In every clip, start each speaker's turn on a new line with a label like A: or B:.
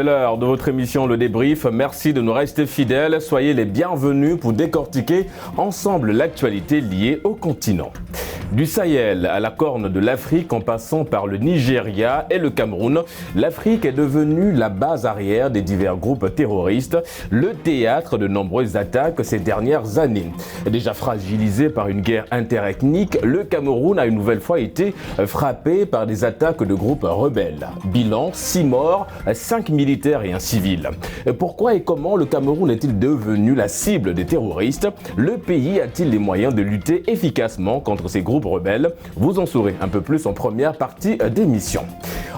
A: C'est l'heure de votre émission Le Débrief. Merci de nous rester fidèles. Soyez les bienvenus pour décortiquer ensemble l'actualité liée au continent. Du Sahel à la Corne de l'Afrique en passant par le Nigeria et le Cameroun, l'Afrique est devenue la base arrière des divers groupes terroristes, le théâtre de nombreuses attaques ces dernières années. Déjà fragilisé par une guerre interethnique, le Cameroun a une nouvelle fois été frappé par des attaques de groupes rebelles. Bilan, 6 morts, 5 militaires et un civil. Pourquoi et comment le Cameroun est-il devenu la cible des terroristes? Le pays a-t-il les moyens de lutter efficacement contre ces groupes rebelles? Vous en saurez un peu plus en première partie d'émission.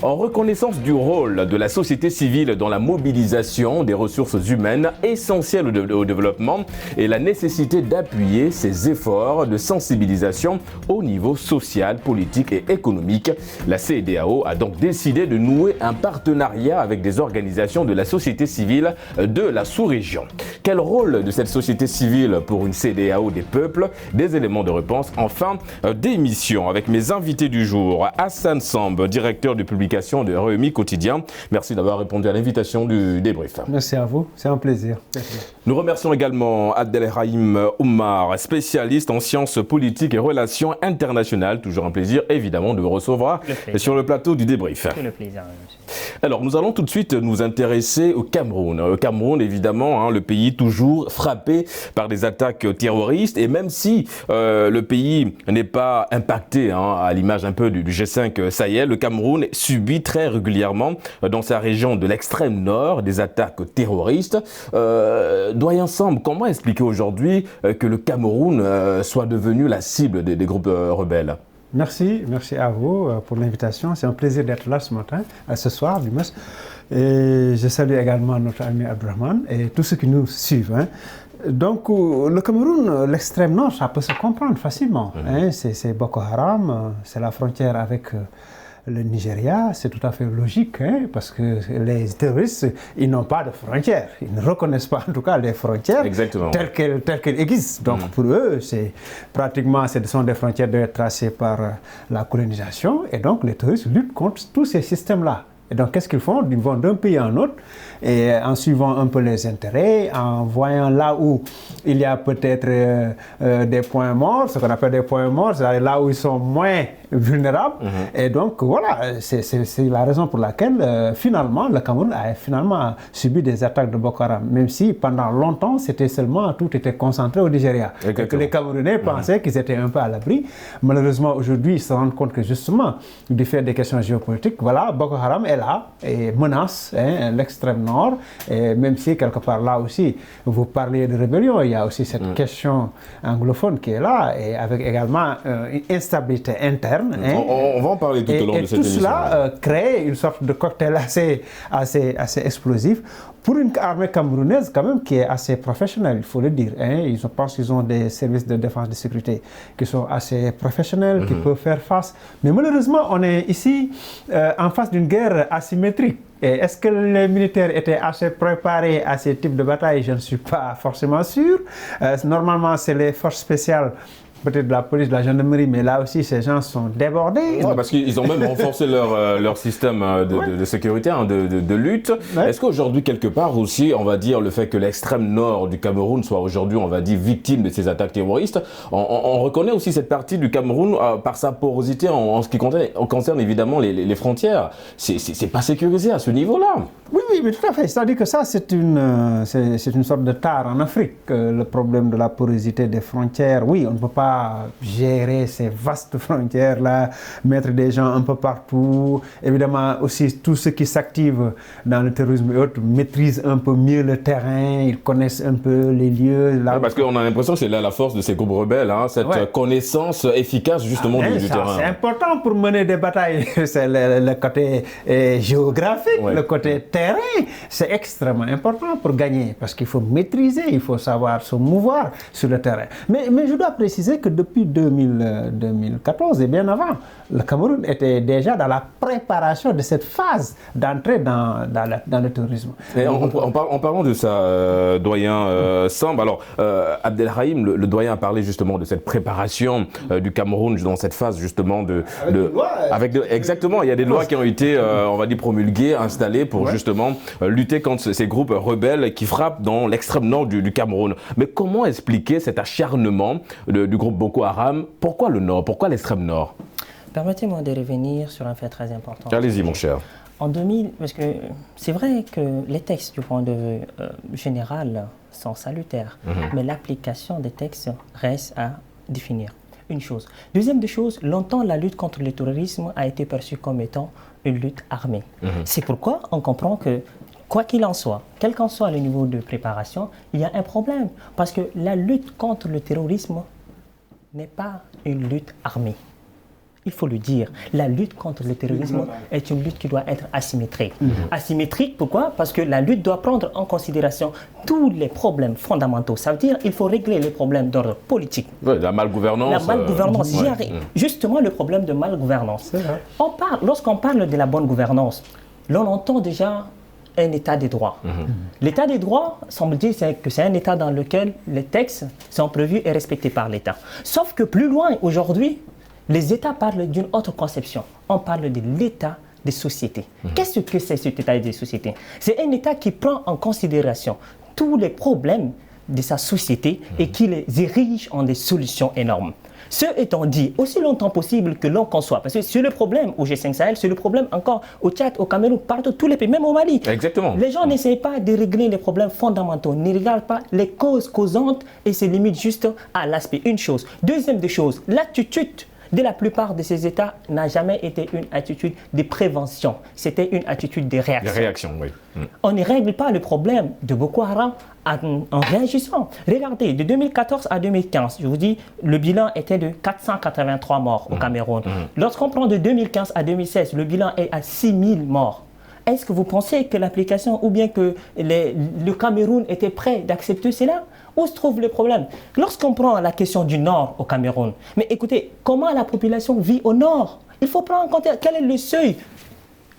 A: En reconnaissance du rôle de la société civile dans la mobilisation des ressources humaines essentielles au développement et la nécessité d'appuyer ces efforts de sensibilisation au niveau social, politique et économique, la CEDEAO a donc décidé de nouer un partenariat avec des organisations de la société civile de la sous-région. Quel rôle de cette société civile pour une CEDEAO des peuples? Des éléments de réponse en fin d'émission avec mes invités du jour. Hassan Samb, directeur de publication de REMI Quotidien. Merci d'avoir répondu à l'invitation du débrief.
B: Merci à vous, c'est un plaisir. Merci.
A: Nous remercions également Abdelrahim Oumar, spécialiste en sciences politiques et relations internationales. Toujours un plaisir évidemment de vous recevoir sur le plateau du débrief.
C: C'est le plaisir, monsieur.
A: Alors nous allons tout de suite nous intéresser au Cameroun. Au Cameroun évidemment, le pays toujours frappé par des attaques terroristes et même si le pays n'est pas impacté à l'image un peu du G5 Sahel, le Cameroun subit très régulièrement dans sa région de l'extrême nord des attaques terroristes. Doyen Samb, comment expliquer aujourd'hui que le Cameroun soit devenu la cible des groupes rebelles?
B: Merci à vous pour l'invitation. C'est un plaisir d'être là ce matin, ce soir du moins. Et je salue également notre ami Abdelrahman et tous ceux qui nous suivent. Donc, le Cameroun, l'extrême nord, ça peut se comprendre facilement. C'est Boko Haram, c'est la frontière avec le Nigeria, c'est tout à fait logique, parce que les terroristes, ils n'ont pas de frontières. Ils ne reconnaissent pas, en tout cas, les frontières telles qu'elles existent. Donc, pour eux, ce sont des frontières tracées par la colonisation. Et donc, les terroristes luttent contre tous ces systèmes-là. Et donc, qu'est-ce qu'ils font? Ils vont d'un pays à un autre, et en suivant un peu les intérêts, en voyant là où il y a peut-être des points morts, ce qu'on appelle des points morts, c'est-à-dire là où ils sont moins vulnérables. Et donc, voilà, c'est la raison pour laquelle, finalement, le Cameroun a subi des attaques de Boko Haram, même si pendant longtemps, tout était concentré au Nigeria. Et que les Camerounais pensaient qu'ils étaient un peu à l'abri. Malheureusement, aujourd'hui, ils se rendent compte que justement, du fait des questions géopolitiques, voilà, Boko Haram est là et menace l'extrême nord. Et même si, quelque part là aussi, vous parliez de rébellion, il y a aussi cette question anglophone qui est là, et avec également une instabilité interne.
A: On va en parler tout au long de cette émission. Et tout
B: cela crée une sorte de cocktail assez explosif pour une armée camerounaise quand même qui est assez professionnelle, il faut le dire. Je pense qu'ils ont des services de défense et de sécurité qui sont assez professionnels, qui peuvent faire face. Mais malheureusement, on est ici en face d'une guerre asymétrique. Est-ce que les militaires étaient assez préparés à ce type de bataille? Je ne suis pas forcément sûr. Normalement, c'est les forces spéciales, peut-être de la police, de la gendarmerie, mais là aussi, ces gens sont débordés.
A: Ouais, parce qu'ils ont même renforcé leur système de sécurité, de lutte. Ouais. Est-ce qu'aujourd'hui, quelque part aussi, on va dire le fait que l'extrême nord du Cameroun soit aujourd'hui, on va dire, victime de ces attaques terroristes, on reconnaît aussi cette partie du Cameroun par sa porosité en ce qui concerne évidemment les frontières. C'est pas sécurisé à ce niveau-là.
B: Oui, mais tout à fait. C'est-à-dire que ça, c'est une sorte de tare en Afrique. Le problème de la porosité des frontières, oui, on ne peut pas gérer ces vastes frontières-là, mettre des gens un peu partout. Évidemment, aussi, tous ceux qui s'activent dans le terrorisme et autres maîtrisent un peu mieux le terrain, ils connaissent un peu les lieux. Là,
A: parce qu'on a l'impression que c'est là la force de ces groupes rebelles, cette connaissance efficace justement du terrain.
B: C'est important pour mener des batailles. C'est le côté géographique, le côté terrain. C'est extrêmement important pour gagner, parce qu'il faut maîtriser, il faut savoir se mouvoir sur le terrain. Mais je dois préciser que depuis 2014 et bien avant, le Cameroun était déjà dans la préparation de cette phase d'entrée dans le terrorisme.
A: Et en parlant de ça, doyen Samb, alors Abdelrahim, le doyen a parlé justement de cette préparation du Cameroun dans cette phase justement exactement, il y a des lois qui ont été, on va dire, promulguées, installées pour justement justement lutter contre ces groupes rebelles qui frappent dans l'extrême nord du Cameroun. Mais comment expliquer cet acharnement du groupe Boko Haram? Pourquoi le nord? Pourquoi l'extrême nord?
C: Permettez-moi de revenir sur un fait très important.
A: Allez-y, mon cher.
C: En 2000, parce que c'est vrai que les textes du point de vue général sont salutaires, mais l'application des textes reste à définir. Une chose. Deuxième des choses, longtemps la lutte contre le terrorisme a été perçue comme étant une lutte armée. C'est pourquoi on comprend que, quoi qu'il en soit, quel qu'en soit le niveau de préparation, il y a un problème. Parce que la lutte contre le terrorisme n'est pas une lutte armée. Il faut le dire, la lutte contre le terrorisme est une lutte qui doit être asymétrique. Asymétrique, pourquoi? Parce que la lutte doit prendre en considération tous les problèmes fondamentaux. Ça veut dire qu'il faut régler les problèmes d'ordre politique.
A: Ouais, la malgouvernance.
C: La malgouvernance, justement le problème de malgouvernance. Lorsqu'on parle de la bonne gouvernance, l'on entend déjà un état des droits. L'état des droits, semble-t-il, que c'est un état dans lequel les textes sont prévus et respectés par l'État. Sauf que plus loin, aujourd'hui, les États parlent d'une autre conception. On parle de l'État des sociétés. Qu'est-ce que c'est cet État des sociétés? C'est un État qui prend en considération tous les problèmes de sa société et qui les érige en des solutions énormes. Ce étant dit, aussi longtemps possible que l'on conçoit, parce que c'est le problème au G5 Sahel, c'est le problème encore au Tchad, au Cameroun, partout, tous les pays, même au Mali.
A: Exactement.
C: Les gens n'essayent pas de régler les problèmes fondamentaux, ne regardent pas les causes causantes et se limitent juste à l'aspect. Une chose. Deuxième des choses, l'attitude de la plupart de ces États n'a jamais été une attitude de prévention, c'était une attitude de réaction.
A: De réaction, oui.
C: On ne règle pas le problème de Boko Haram en réagissant. Regardez, de 2014 à 2015, je vous dis, le bilan était de 483 morts au Cameroun. Lorsqu'on prend de 2015 à 2016, le bilan est à 6000 morts. Est-ce que vous pensez que l'application ou bien que le Cameroun était prêt d'accepter cela? Où se trouve le problème? Lorsqu'on prend la question du nord au Cameroun, mais écoutez, comment la population vit au nord? Il faut prendre en compte quel est le seuil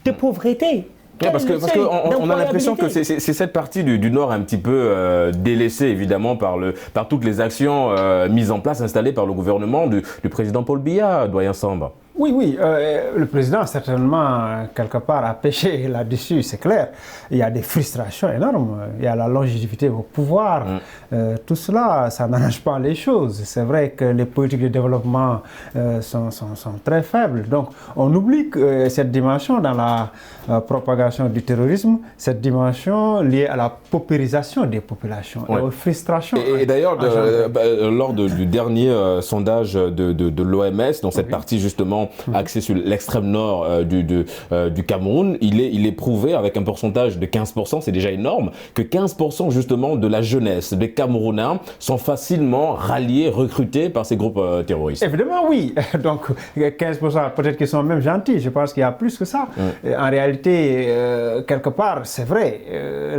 C: de pauvreté.
A: Parce qu'on a l'impression que c'est cette partie du Nord un petit peu délaissée évidemment par toutes les actions mises en place, installées par le gouvernement du président Paul Biya, doyen Samba.
B: Oui, le président certainement quelque part a péché là-dessus, c'est clair. Il y a des frustrations énormes, il y a la longévité au pouvoir. Tout cela, ça n'arrange pas les choses. C'est vrai que les politiques de développement sont très faibles. Donc on oublie que cette dimension dans la propagation du terrorisme, cette dimension liée à la paupérisation des populations, et aux frustrations.
A: Et d'ailleurs, lors du dernier sondage de l'OMS, dans cette partie justement axé sur l'extrême nord du Cameroun, il est prouvé avec un pourcentage de 15%, c'est déjà énorme, que 15% justement de la jeunesse des Camerounais sont facilement ralliés, recrutés par ces groupes terroristes.
B: Évidemment oui, donc 15% peut-être qu'ils sont même gentils, je pense qu'il y a plus que ça. En réalité, quelque part, c'est vrai,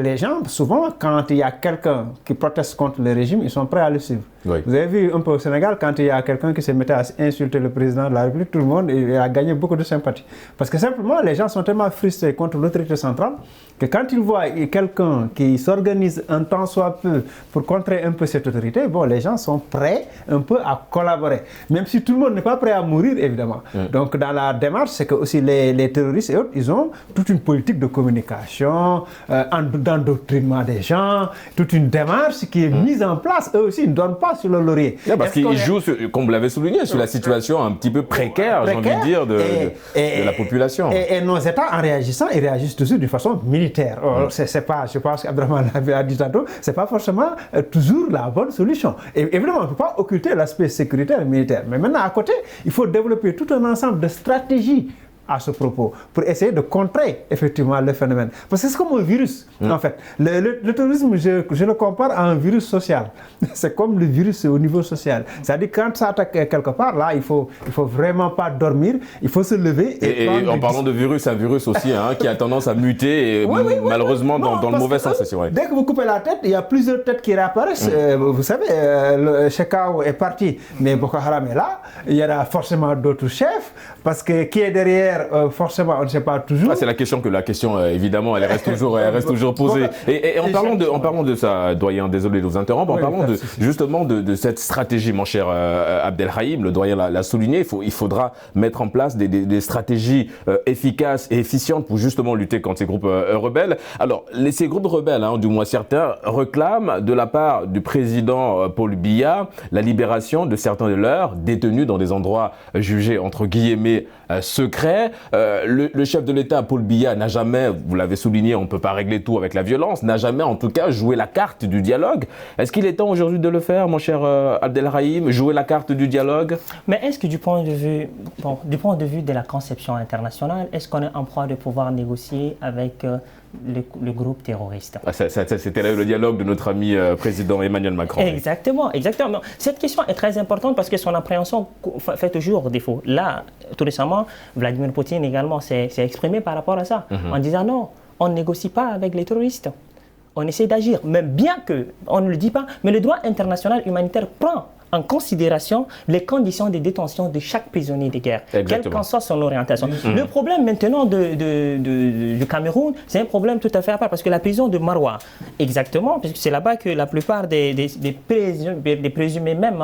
B: les gens souvent quand il y a quelqu'un qui proteste contre le régime, ils sont prêts à le suivre. Oui. Vous avez vu un peu au Sénégal, quand il y a quelqu'un qui se mettait à insulter le président de la République, tout le monde a gagné beaucoup de sympathie. Parce que simplement, les gens sont tellement frustrés contre l'autorité centrale que quand ils voient quelqu'un qui s'organise un tant soit peu pour contrer un peu cette autorité, bon, les gens sont prêts un peu à collaborer. Même si tout le monde n'est pas prêt à mourir, évidemment. Donc, dans la démarche, c'est que aussi les terroristes et autres, ils ont toute une politique de communication, d'endoctrinement des gens, toute une démarche qui est mise en place. Eux aussi, ils ne donnent pas sur le laurier.
A: Parce qu'ils jouent, comme vous l'avez souligné, sur la situation un petit peu précaire, j'ai envie de dire, de la population.
B: Et nos États, en réagissant, ils réagissent toujours d'une façon militaire. C'est pas, je pense qu'Abdrahmane a dit tantôt, c'est pas forcément toujours la bonne solution. Et évidemment, on ne peut pas occulter l'aspect sécuritaire et militaire. Mais maintenant, à côté, il faut développer tout un ensemble de stratégies à ce propos, pour essayer de contrer effectivement le phénomène. Parce que c'est comme un virus, en fait. Le terrorisme, je le compare à un virus social. C'est comme le virus au niveau social. C'est-à-dire quand ça attaque quelque part, là, il faut vraiment pas dormir, il faut se lever.
A: Et en parlant de virus, un virus aussi qui a tendance à muter, et malheureusement dans le mauvais sens.
B: Dès que vous coupez la tête, il y a plusieurs têtes qui réapparaissent. Vous savez, le Chekao est parti, mais Boko Haram est là. Il y aura forcément d'autres chefs, parce que qui est derrière guerre, forcément, on ne sait pas toujours.
A: C'est la question évidemment, elle reste toujours posée. Et en parlant de ça, doyen, désolé de vous interrompre, en parlant justement de cette stratégie, mon cher Abdelrahim, le doyen l'a souligné, il faudra mettre en place des stratégies efficaces et efficientes pour justement lutter contre ces groupes rebelles. Alors, ces groupes rebelles, du moins certains, réclament de la part du président Paul Biya la libération de certains de leurs détenus dans des endroits jugés entre guillemets secrets. Le chef de l'État, Paul Biya, n'a jamais, vous l'avez souligné, on ne peut pas régler tout avec la violence, n'a jamais en tout cas joué la carte du dialogue. Est-ce qu'il est temps aujourd'hui de le faire, mon cher Abdelrahim, jouer la carte du dialogue? Mais est-ce que du point de vue de la conception internationale, est-ce qu'on est en proie de pouvoir négocier avec le groupe terroriste? C'était là le dialogue de notre ami président Emmanuel Macron. Exactement. Cette question est très importante parce que son appréhension fait toujours défaut. Là, tout récemment, Vladimir Poutine également s'est exprimé par rapport à ça, en disant non, on ne négocie pas avec les terroristes. On essaie d'agir, même bien qu'on ne le dit pas, mais le droit international humanitaire prend en considération les conditions de détention de chaque prisonnier de guerre, quelle qu'en soit son orientation. Le problème maintenant du Cameroun, c'est un problème tout à fait à part, parce que la prison de Maroua, exactement, parce que c'est là-bas que la plupart des présumés même,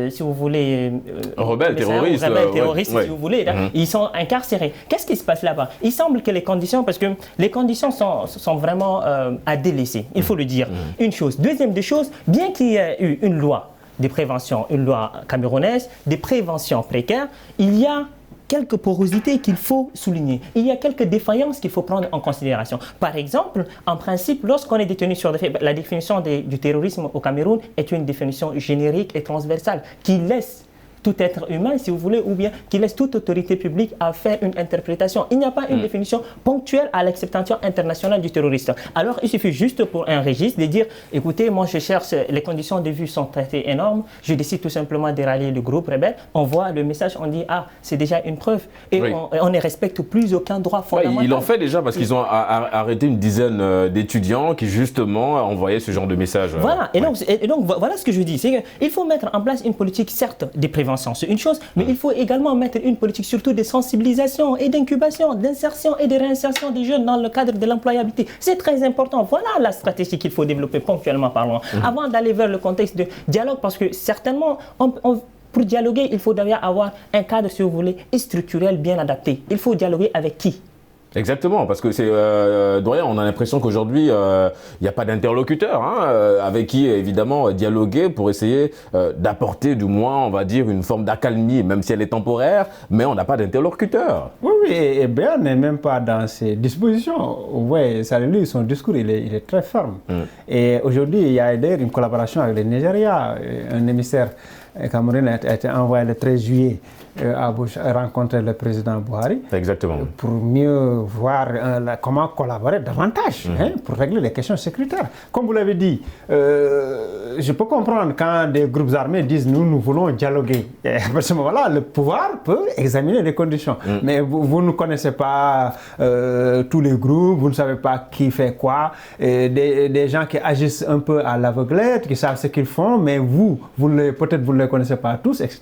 A: si vous voulez... rebelles terroristes, si vous voulez, ils sont incarcérés. Qu'est-ce qui se passe là-bas? Il semble que les conditions, parce que les conditions sont vraiment à délaisser, il faut le dire. Une chose. Deuxième des choses, bien qu'il y ait eu une loi de prévention, une loi camerounaise, de prévention précaire, il y a quelques porosités qu'il faut souligner. Il y a quelques défaillances qu'il faut prendre en considération. Par exemple, en principe, lorsqu'on est détenu sur des faits, la définition du terrorisme au Cameroun est une définition générique et transversale qui laisse tout être humain, si vous voulez, ou bien qui laisse toute autorité publique à faire une interprétation. Il n'y a pas une définition ponctuelle à l'acceptation internationale du terroriste. Alors, il suffit juste pour un registre de dire, écoutez, moi je cherche, les conditions de vue sont très énormes, je décide tout simplement de rallier le groupe rebelle, on voit le message, on dit, c'est déjà une preuve, et on ne respecte plus aucun droit fondamental. Ils l'ont fait déjà parce qu'ils ont arrêté une dizaine d'étudiants qui justement envoyaient ce genre de message. Voilà, et donc voilà ce que je dis, c'est qu'il faut mettre en place une politique, certes, de prévention, c'est une chose, mais il faut également mettre une politique surtout de sensibilisation et d'incubation, d'insertion et de réinsertion des jeunes dans le cadre de l'employabilité. C'est très important. Voilà la stratégie qu'il faut développer ponctuellement parlant, avant d'aller vers le contexte de dialogue, parce que certainement, pour dialoguer, il faut d'ailleurs avoir un cadre, si vous voulez, structurel bien adapté. Il faut dialoguer avec qui? Exactement, parce que c'est doyen, on a l'impression qu'aujourd'hui, il n'y a pas d'interlocuteur avec qui, évidemment, dialoguer pour essayer d'apporter, du moins, on va dire, une forme d'accalmie, même si elle est temporaire, mais on n'a pas d'interlocuteur. Oui, et Béat n'est même pas dans ses dispositions. Oui, lui, son discours, il est très ferme. Et aujourd'hui, il y a d'ailleurs une collaboration avec le Nigeria, un émissaire camerounais a été envoyé le 13 juillet à rencontrer le président Buhari. Exactement. Pour mieux voir comment collaborer davantage pour régler les questions sécuritaires. Comme vous l'avez dit, je peux comprendre quand des groupes armés disent nous voulons dialoguer. Et à ce moment-là, le pouvoir peut examiner les conditions. Mais vous ne connaissez pas tous les groupes, vous ne savez pas qui fait quoi. Et des gens qui agissent un peu à l'aveuglette, qui savent ce qu'ils font, mais peut-être vous ne les connaissez pas tous, etc.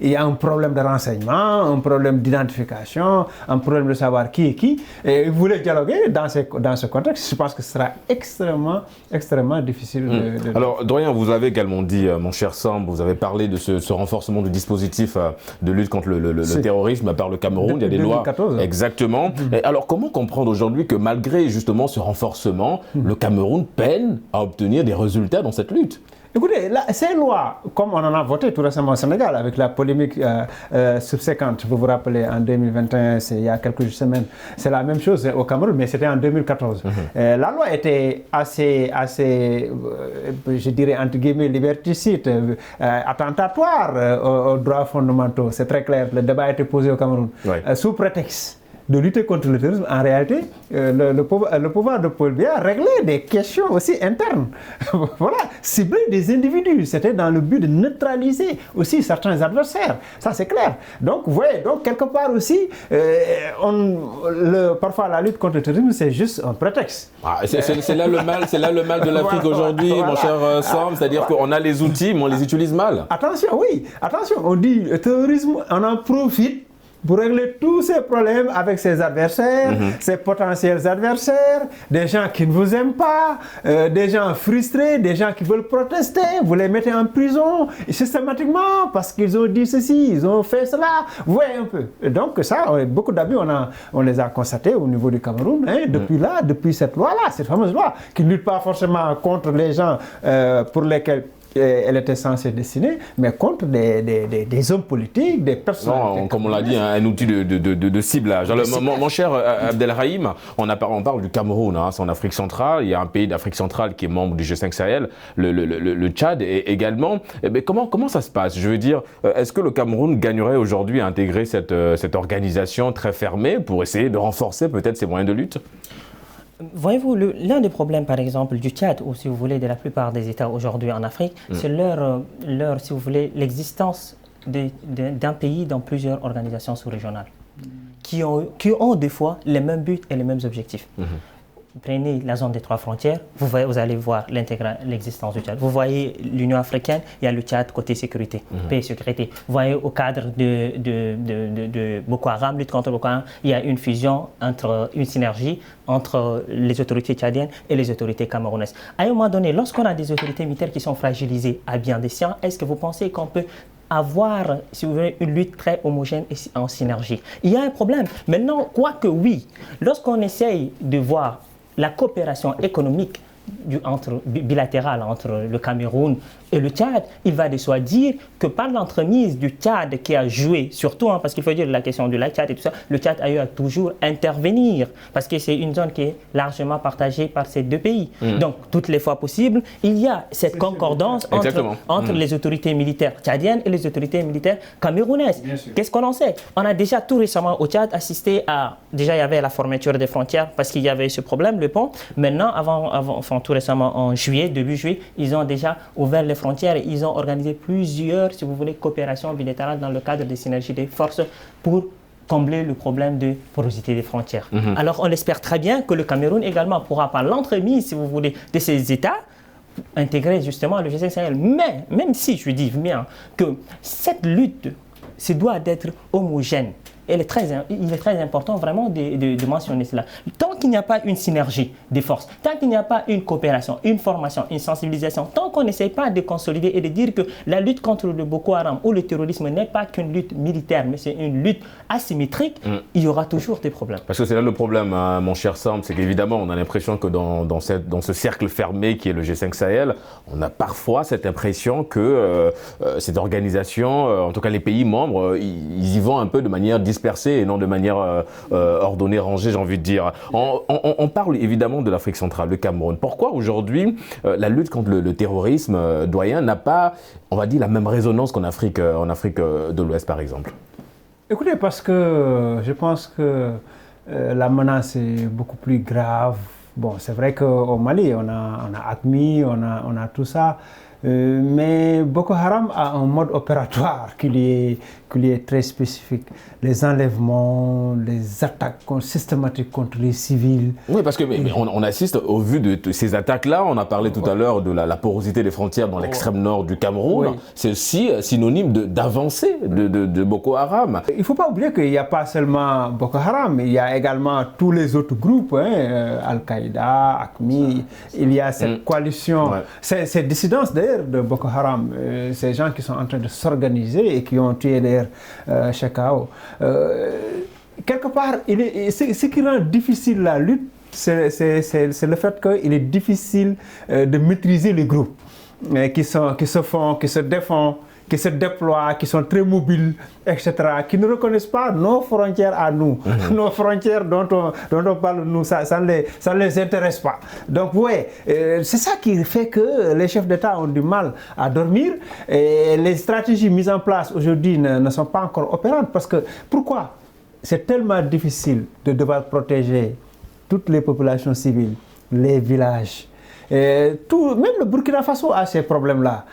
A: Il y a un problème de renseignement, un problème d'identification, un problème de savoir qui est qui. Et vous voulez dialoguer dans ce contexte, je pense que ce sera extrêmement difficile. Alors, doyen, vous avez également dit, mon cher Samb, vous avez parlé de ce renforcement du dispositif de lutte contre le terrorisme par le Cameroun. Il y a des 2014. Lois. Exactement. Et alors, comment comprendre aujourd'hui que malgré justement ce renforcement, le Cameroun peine à obtenir des résultats dans cette lutte? Écoutez, ces lois, comme on en a voté tout récemment au Sénégal, avec la polémique subséquente, vous vous rappelez, en 2021, il y a quelques semaines, c'est la même chose au Cameroun, mais c'était en 2014. La loi était assez je dirais, entre guillemets, liberticide, attentatoire aux droits fondamentaux. C'est très clair, le débat a été posé au Cameroun. Sous prétexte de lutter contre le terrorisme, en réalité, le pouvoir de Paul Biya réglait des questions aussi internes. Voilà, cibler des individus, c'était dans le but de neutraliser aussi certains adversaires. Ça, c'est clair. Donc, vous voyez, quelque part aussi, parfois la lutte contre le terrorisme, c'est juste un prétexte. C'est là le mal de l'Afrique aujourd'hui, mon cher Samb, c'est-à-dire qu'on a les outils, mais on les utilise mal. Attention, on dit le terrorisme, on en profite
B: pour régler tous ces problèmes avec ses adversaires, ses potentiels adversaires, des gens qui ne vous aiment pas, des gens frustrés, des gens qui veulent protester, vous les mettez en prison systématiquement parce qu'ils ont dit ceci, ils ont fait cela. Vous voyez un peu. Et donc ça, beaucoup d'abus, on les a constatés au niveau du Cameroun, depuis cette loi-là, cette fameuse loi, qui ne lutte pas forcément contre les gens pour lesquels elle était censée dessiner, mais contre des hommes politiques, des personnes.
A: Non, comme on l'a dit, un outil de ciblage. Alors, mon cher Abdelrahim, on parle du Cameroun, c'est en Afrique centrale. Il y a un pays d'Afrique centrale qui est membre du G5 Sahel, le Tchad également. Mais comment ça se passe? Je veux dire, est-ce que le Cameroun gagnerait aujourd'hui à intégrer cette organisation très fermée pour essayer de renforcer peut-être ses moyens de lutte?
C: Voyez-vous, l'un des problèmes, par exemple, du Tchad, ou si vous voulez, de la plupart des États aujourd'hui en Afrique, c'est si vous voulez, l'existence d'un pays dans plusieurs organisations sous-régionales qui ont des fois les mêmes buts et les mêmes objectifs. Prenez la zone des 3 frontières, vous allez voir l'existence du Tchad. Vous voyez l'Union africaine, il y a le Tchad côté sécurité, paix et sécurité. Vous voyez au cadre de Boko Haram, lutte contre Boko Haram, il y a une fusion, une synergie entre les autorités tchadiennes et les autorités camerounaises. À un moment donné, lorsqu'on a des autorités militaires qui sont fragilisées à bien des escients, est-ce que vous pensez qu'on peut avoir, si vous voulez, une lutte très homogène et en synergie? Il y a un problème. Maintenant, quoique oui, lorsqu'on essaye de voir la coopération économique bilatérale entre le Cameroun et le Tchad, il va de soi dire que par l'entremise du Tchad qui a joué, surtout, parce qu'il faut dire la question du lac Tchad et tout ça, le Tchad a eu à toujours intervenir, parce que c'est une zone qui est largement partagée par ces deux pays. Donc, toutes les fois possibles, il y a cette concordance entre les autorités militaires tchadiennes et les autorités militaires camerounaises. Qu'est-ce qu'on en sait? On a déjà tout récemment au Tchad assisté à... Déjà, il y avait la fermeture des frontières parce qu'il y avait ce problème, le pont. Maintenant, tout récemment, en juillet, début juillet, ils ont déjà ouvert les frontières et ils ont organisé plusieurs, si vous voulez, coopérations bilatérales dans le cadre des synergies des forces pour combler le problème de porosité des frontières. Alors, on espère très bien que le Cameroun également pourra, par l'entremise, si vous voulez, de ces États, intégrer justement le G5 Sahel. Mais, même si je dis bien que cette lutte doit être homogène, il est très important vraiment de mentionner cela. Tant qu'il n'y a pas une synergie des forces, tant qu'il n'y a pas une coopération, une formation, une sensibilisation, tant qu'on n'essaie pas de consolider et de dire que la lutte contre le Boko Haram ou le terrorisme n'est pas qu'une lutte militaire, mais c'est une lutte asymétrique, il y aura toujours des problèmes.
A: Parce que c'est là le problème, mon cher Sam, c'est qu'évidemment, on a l'impression que dans ce cercle fermé qui est le G5 Sahel, on a parfois cette impression que cette organisation, en tout cas les pays membres, ils y vont un peu de manière dispersée et non de manière ordonnée, rangée, j'ai envie de dire. On parle évidemment de l'Afrique centrale, le Cameroun. Pourquoi aujourd'hui la lutte contre le terrorisme doyen n'a pas, on va dire, la même résonance qu'en Afrique, de l'Ouest par exemple?
B: Écoutez, parce que je pense que la menace est beaucoup plus grave. Bon, c'est vrai qu'au Mali, on a AQMI, on a tout ça. Mais Boko Haram a un mode opératoire qui est très spécifique. Les enlèvements, les attaques systématiques contre les civils.
A: Oui, parce que mais on assiste au vu de ces attaques-là. On a parlé tout à l'heure de la porosité des frontières dans l'extrême nord du Cameroun. C'est aussi synonyme d'avancée de Boko Haram.
B: Il ne faut pas oublier qu'il n'y a pas seulement Boko Haram, il y a également tous les autres groupes, Al-Qaïda, AQMI. Il y a cette coalition, ces dissidences d'ailleurs de Boko Haram, ces gens qui sont en train de s'organiser et qui ont tué d'ailleurs Chekao. Quelque part, ce qui rend difficile la lutte, c'est le fait qu'il est difficile de maîtriser les groupes qui se défendent, qui se déploient, qui sont très mobiles, etc., qui ne reconnaissent pas nos frontières à nous, nos frontières dont on parle nous, ça ne les intéresse pas. Donc, c'est ça qui fait que les chefs d'État ont du mal à dormir et les stratégies mises en place aujourd'hui ne sont pas encore opérantes. Parce que, pourquoi? C'est tellement difficile de devoir protéger toutes les populations civiles, les villages. Même le Burkina Faso a ces problèmes-là.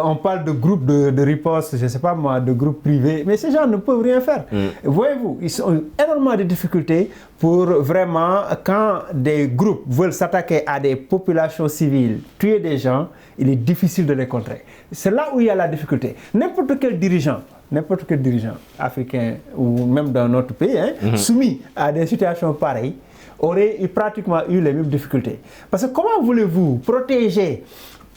B: On parle de groupes de riposte, je ne sais pas moi, de groupes privés, mais ces gens ne peuvent rien faire. Voyez-vous, ils ont énormément de difficultés pour vraiment, quand des groupes veulent s'attaquer à des populations civiles, tuer des gens, il est difficile de les contrer. C'est là où il y a la difficulté. N'importe quel dirigeant n'importe quel dirigeant africain ou même dans notre pays, soumis à des situations pareilles, aurait pratiquement eu les mêmes difficultés. Parce que comment voulez-vous protéger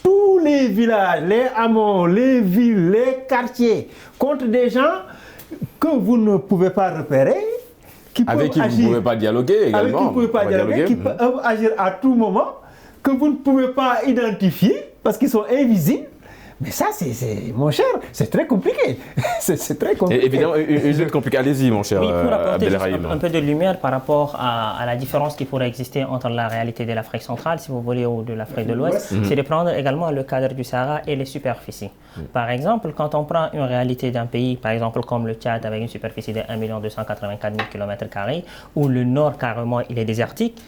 B: tous les villages, les hameaux, les villes, les quartiers contre des gens que vous ne pouvez pas repérer,
A: avec qui vous ne pouvez pas dialoguer également.
B: Avec qui vous ne pouvez pas dialoguer, qui peuvent agir à tout moment, que vous ne pouvez pas identifier parce qu'ils sont invisibles. Mais ça, mon cher, c'est très compliqué. C'est très compliqué.
A: Et évidemment, une lutte compliquée. Allez-y, mon cher Abdelrahim.
C: Un peu de lumière par rapport à la différence qui pourrait exister entre la réalité de l'Afrique centrale, si vous voulez, ou de l'Afrique de l'Ouest, c'est de prendre également le cadre du Sahara et les superficies. Par exemple, quand on prend une réalité d'un pays, par exemple comme le Tchad, avec une superficie de 1 284 000 km², où le nord, carrément, il est désertique,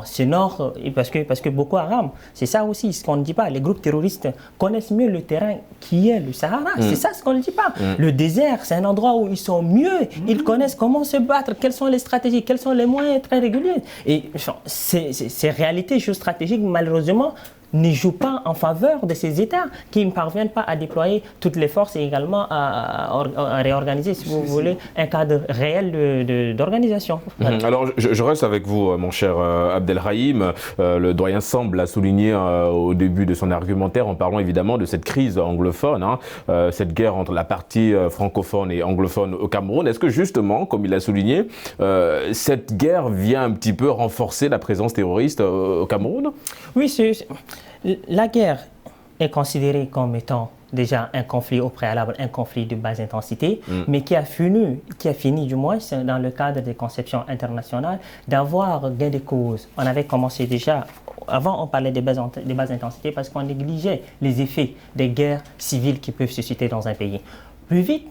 C: c'est nord, parce que Boko Haram, c'est ça aussi, ce qu'on ne dit pas, les groupes terroristes connaissent mieux le terrain qui est le Sahara, c'est ça ce qu'on ne dit pas. Le désert, c'est un endroit où ils sont mieux, ils connaissent comment se battre, quelles sont les stratégies, quels sont les moyens très réguliers. Et ces réalités géostratégiques, malheureusement, ne jouent pas en faveur de ces États qui ne parviennent pas à déployer toutes les forces et également à réorganiser, si vous voulez, un cadre réel d'organisation. Voilà.
A: Alors, je reste avec vous, mon cher Abdelrahim. Le doyen Samb l'a souligné au début de son argumentaire en parlant évidemment de cette crise anglophone, cette guerre entre la partie francophone et anglophone au Cameroun. Est-ce que justement, comme il l'a souligné, cette guerre vient un petit peu renforcer la présence terroriste au Cameroun? Oui,
C: la guerre est considérée comme étant déjà un conflit au préalable, un conflit de basse intensité, mais qui a fini du moins dans le cadre des conceptions internationales d'avoir gain de cause. On avait commencé déjà, avant on parlait des basses intensités parce qu'on négligeait les effets des guerres civiles qui peuvent se susciter dans un pays. Plus vite,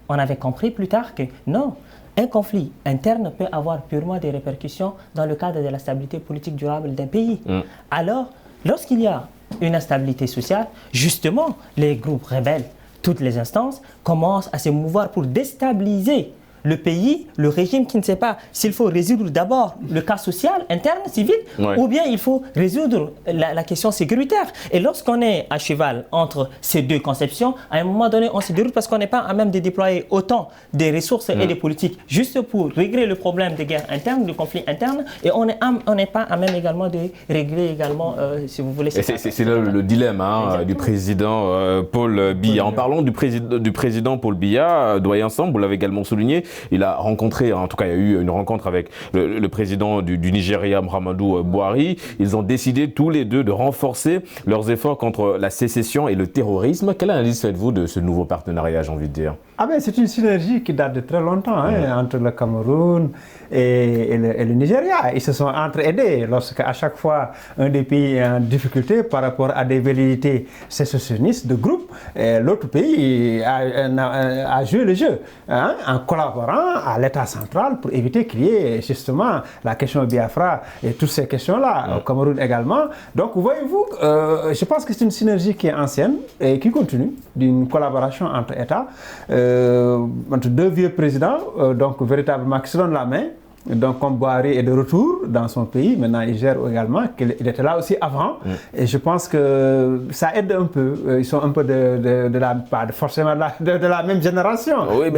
C: on avait compris plus tard que non, un conflit interne peut avoir purement des répercussions dans le cadre de la stabilité politique durable d'un pays. Alors, lorsqu'il y a une instabilité sociale, justement, les groupes rebelles, toutes les instances, commencent à se mouvoir pour déstabiliser le pays, le régime qui ne sait pas s'il faut résoudre d'abord le cas social, interne, civil, ou bien il faut résoudre la question sécuritaire. Et lorsqu'on est à cheval entre ces deux conceptions, à un moment donné, on se déroule parce qu'on n'est pas à même de déployer autant de ressources et de politiques juste pour régler le problème des guerres internes, du conflit interne, et on n'est pas à même également de régler également, si vous voulez...
A: C'est là le dilemme du président Paul Biya. En parlant du président Paul Biya, doyen Samb, vous l'avez également souligné, il a rencontré, en tout cas il y a eu une rencontre avec le président du Nigeria, Muhammadu Buhari. Ils ont décidé tous les deux de renforcer leurs efforts contre la sécession et le terrorisme. Quelle analyse faites-vous de ce nouveau partenariat, j'ai envie de dire?
B: C'est une synergie qui date de très longtemps entre le Cameroun et le Nigeria. Ils se sont entraidés lorsqu'à chaque fois un des pays est en difficulté par rapport à des velléités sécessionnistes de groupe, l'autre pays a joué le jeu en collaborant à l'État central pour éviter qu'il y ait justement la question Biafra et toutes ces questions-là, au Cameroun également. Donc voyez-vous, je pense que c'est une synergie qui est ancienne et qui continue, d'une collaboration entre États. Entre deux vieux présidents, donc véritablement qui se donnent la main. Donc comme Buhari est de retour dans son pays, maintenant il gère également, qu'il était là aussi avant. Et je pense que ça aide un peu. Ils sont un peu pas forcément de la même génération.
A: Oui,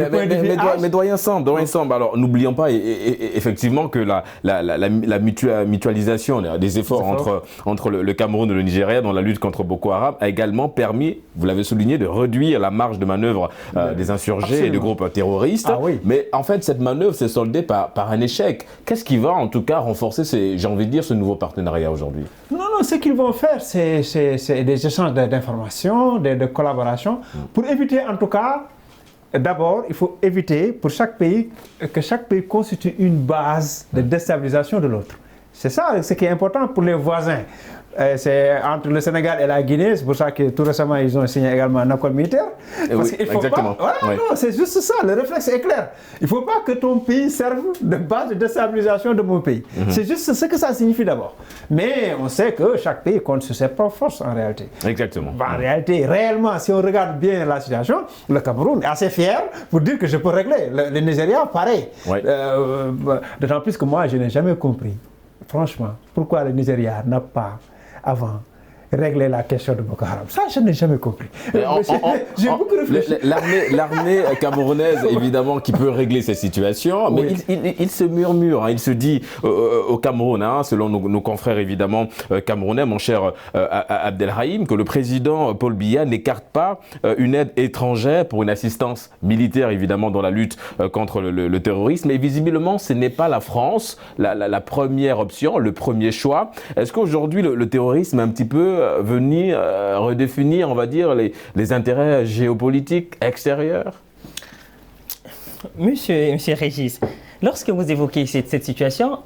A: mais doyen Samb, alors n'oublions pas effectivement que la mutualisation des efforts entre le Cameroun et le Nigeria dans la lutte contre Boko Haram a également permis, vous l'avez souligné, de réduire la marge de manœuvre des insurgés et des groupes terroristes. Mais en fait, cette manœuvre s'est soldée par un échec. Qu'est-ce qui va en tout cas renforcer, j'ai envie de dire, ce nouveau partenariat aujourd'hui?
B: Non, ce qu'ils vont faire, c'est des échanges d'informations, de collaboration, pour éviter en tout cas, d'abord, il faut éviter pour chaque pays que chaque pays constitue une base de déstabilisation de l'autre. C'est ça ce qui est important pour les voisins. C'est entre le Sénégal et la Guinée, c'est pour ça que tout récemment ils ont signé également un accord militaire. Parce qu'il faut
A: exactement.
B: Pas, non, c'est juste ça, le réflexe est clair. Il ne faut pas que ton pays serve de base de déstabilisation de mon pays. C'est juste ce que ça signifie d'abord. Mais on sait que chaque pays compte sur ses propres forces en réalité.
A: Exactement.
B: En réalité, réellement, si on regarde bien la situation, le Cameroun est assez fier pour dire que je peux régler. Le Nigeria, pareil. D'autant plus que moi, je n'ai jamais compris, franchement, pourquoi le Nigeria n'a pas avant régler la question de Boko Haram. Ça, je n'ai jamais compris. J'ai beaucoup réfléchi.
A: L'armée camerounaise, évidemment, qui peut régler ces situations, mais oui. il se murmure, hein, il se dit au Cameroun, hein, selon nos confrères évidemment camerounais, mon cher Abdelrahim, que le président Paul Biya n'écarte pas une aide étrangère pour une assistance militaire, évidemment, dans la lutte contre le terrorisme. Et visiblement, ce n'est pas la France la première option, le premier choix. Est-ce qu'aujourd'hui, le terrorisme est un petit peu venu redéfinir, on va dire, les intérêts géopolitiques extérieurs?
C: Monsieur Régis, lorsque vous évoquez cette situation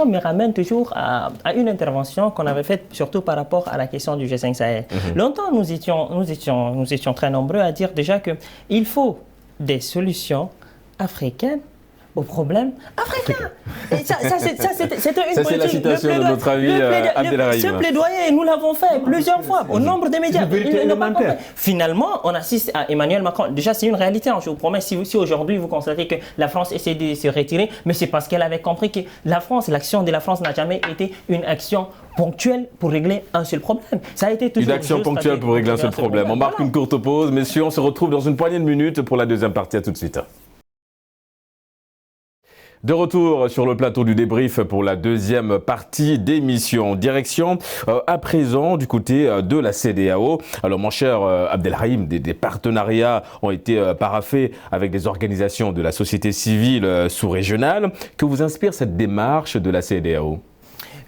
C: me ramène toujours à une intervention qu'on avait faite surtout par rapport à la question du G5 Sahel. Longtemps, nous étions très nombreux à dire déjà qu'il faut des solutions africaines aux problèmes africains. Et c'était une
A: c'est la citation de notre ami Abdelrahim.
C: Ce plaidoyer, nous l'avons fait plusieurs fois au nombre de médias. Finalement, on assiste à Emmanuel Macron. Déjà, c'est une réalité, hein, je vous promets. Si aujourd'hui vous constatez que la France essaie de se retirer, mais c'est parce qu'elle avait compris que l'action de la France n'a jamais été une action ponctuelle pour régler un seul problème. Ça a été toujours
A: une action ponctuelle pour régler un seul problème. On marque une courte pause. Messieurs, on se retrouve dans une poignée de minutes pour la deuxième partie. À tout de suite. De retour sur le plateau du débrief pour la deuxième partie d'émission. Direction à présent du côté de la CEDEAO. Alors mon cher Abdelrahim, des partenariats ont été paraphés avec des organisations de la société civile sous-régionale. Que vous inspire cette démarche de la CEDEAO ?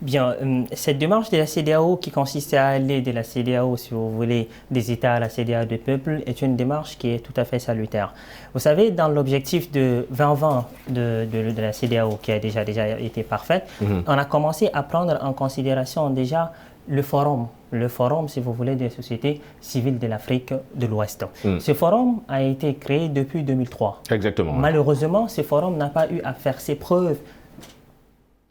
C: Bien, cette démarche de la CEDEAO qui consiste à aller de la CEDEAO, si vous voulez, des États à la CEDEAO des peuples, est une démarche qui est tout à fait salutaire. Vous savez, dans l'objectif de 2020 de la CEDEAO, qui a déjà été parfaite, on a commencé à prendre en considération déjà le forum, si vous voulez, des sociétés civiles de l'Afrique de l'Ouest. Ce forum a été créé depuis 2003.
A: Exactement.
C: Malheureusement, ce forum n'a pas eu à faire ses preuves.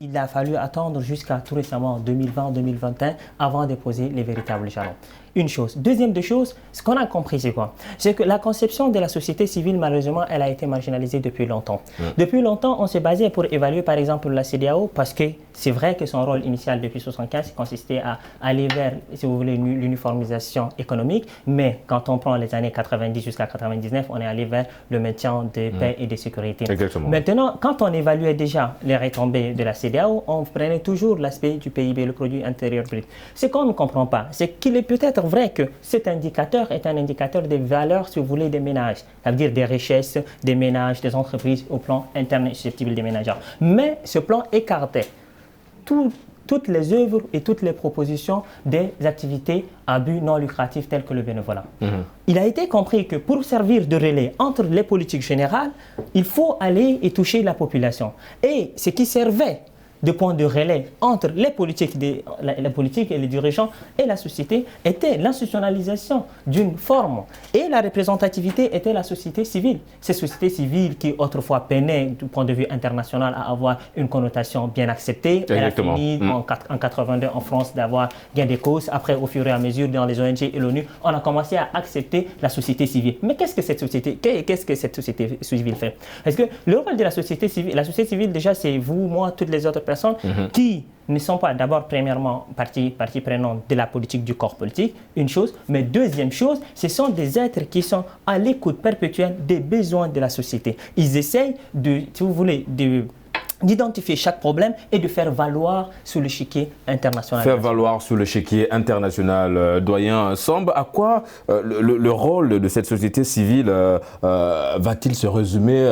C: Il a fallu attendre jusqu'à tout récemment, 2020-2021, avant de poser les véritables jalons. Une chose. Deuxième des choses, ce qu'on a compris, c'est quoi? C'est que la conception de la société civile, malheureusement, elle a été marginalisée depuis longtemps. Depuis longtemps, on s'est basé pour évaluer, par exemple, la CEDEAO, parce que c'est vrai que son rôle initial depuis 1975 consistait à aller vers, si vous voulez, l'uniformisation économique, mais quand on prend les années 90 jusqu'à 99, on est allé vers le maintien de paix et de sécurité.
A: Exactement.
C: Maintenant, quand on évaluait déjà les retombées de la CEDEAO, on prenait toujours l'aspect du PIB, le produit intérieur brut. Ce qu'on ne comprend pas, c'est qu'il est peut-être vrai que cet indicateur est un indicateur des valeurs, si vous voulez, des ménages, ça veut dire des richesses des ménages, des entreprises au plan interne et susceptible des ménagères. Mais ce plan écartait toutes les œuvres et toutes les propositions des activités à but non lucratif telles que le bénévolat. Il a été compris que pour servir de relais entre les politiques générales, il faut aller et toucher la population. Et ce qui servait de point de relais entre les politiques et les dirigeants et la société était l'institutionnalisation d'une forme. Et la représentativité était la société civile. Ces sociétés civiles qui autrefois peinaient du point de vue international à avoir une connotation bien acceptée.
A: Exactement.
C: Elle a fini en 82 en France d'avoir gain de cause. Après, au fur et à mesure, dans les ONG et l'ONU, on a commencé à accepter la société civile. Mais qu'est-ce que cette société civile fait? Parce que le rôle de la société civile, déjà, c'est vous, moi, toutes les autres personnes qui ne sont pas d'abord premièrement partie prenante de la politique du corps politique, une chose, mais deuxième chose, ce sont des êtres qui sont à l'écoute perpétuelle des besoins de la société. Ils essayent si vous voulez, d'identifier chaque problème et de faire valoir sur l'échiquier international.
A: Faire valoir sur l'échiquier international. Doyen Samb, à quoi le rôle de cette société civile va-t-il se résumer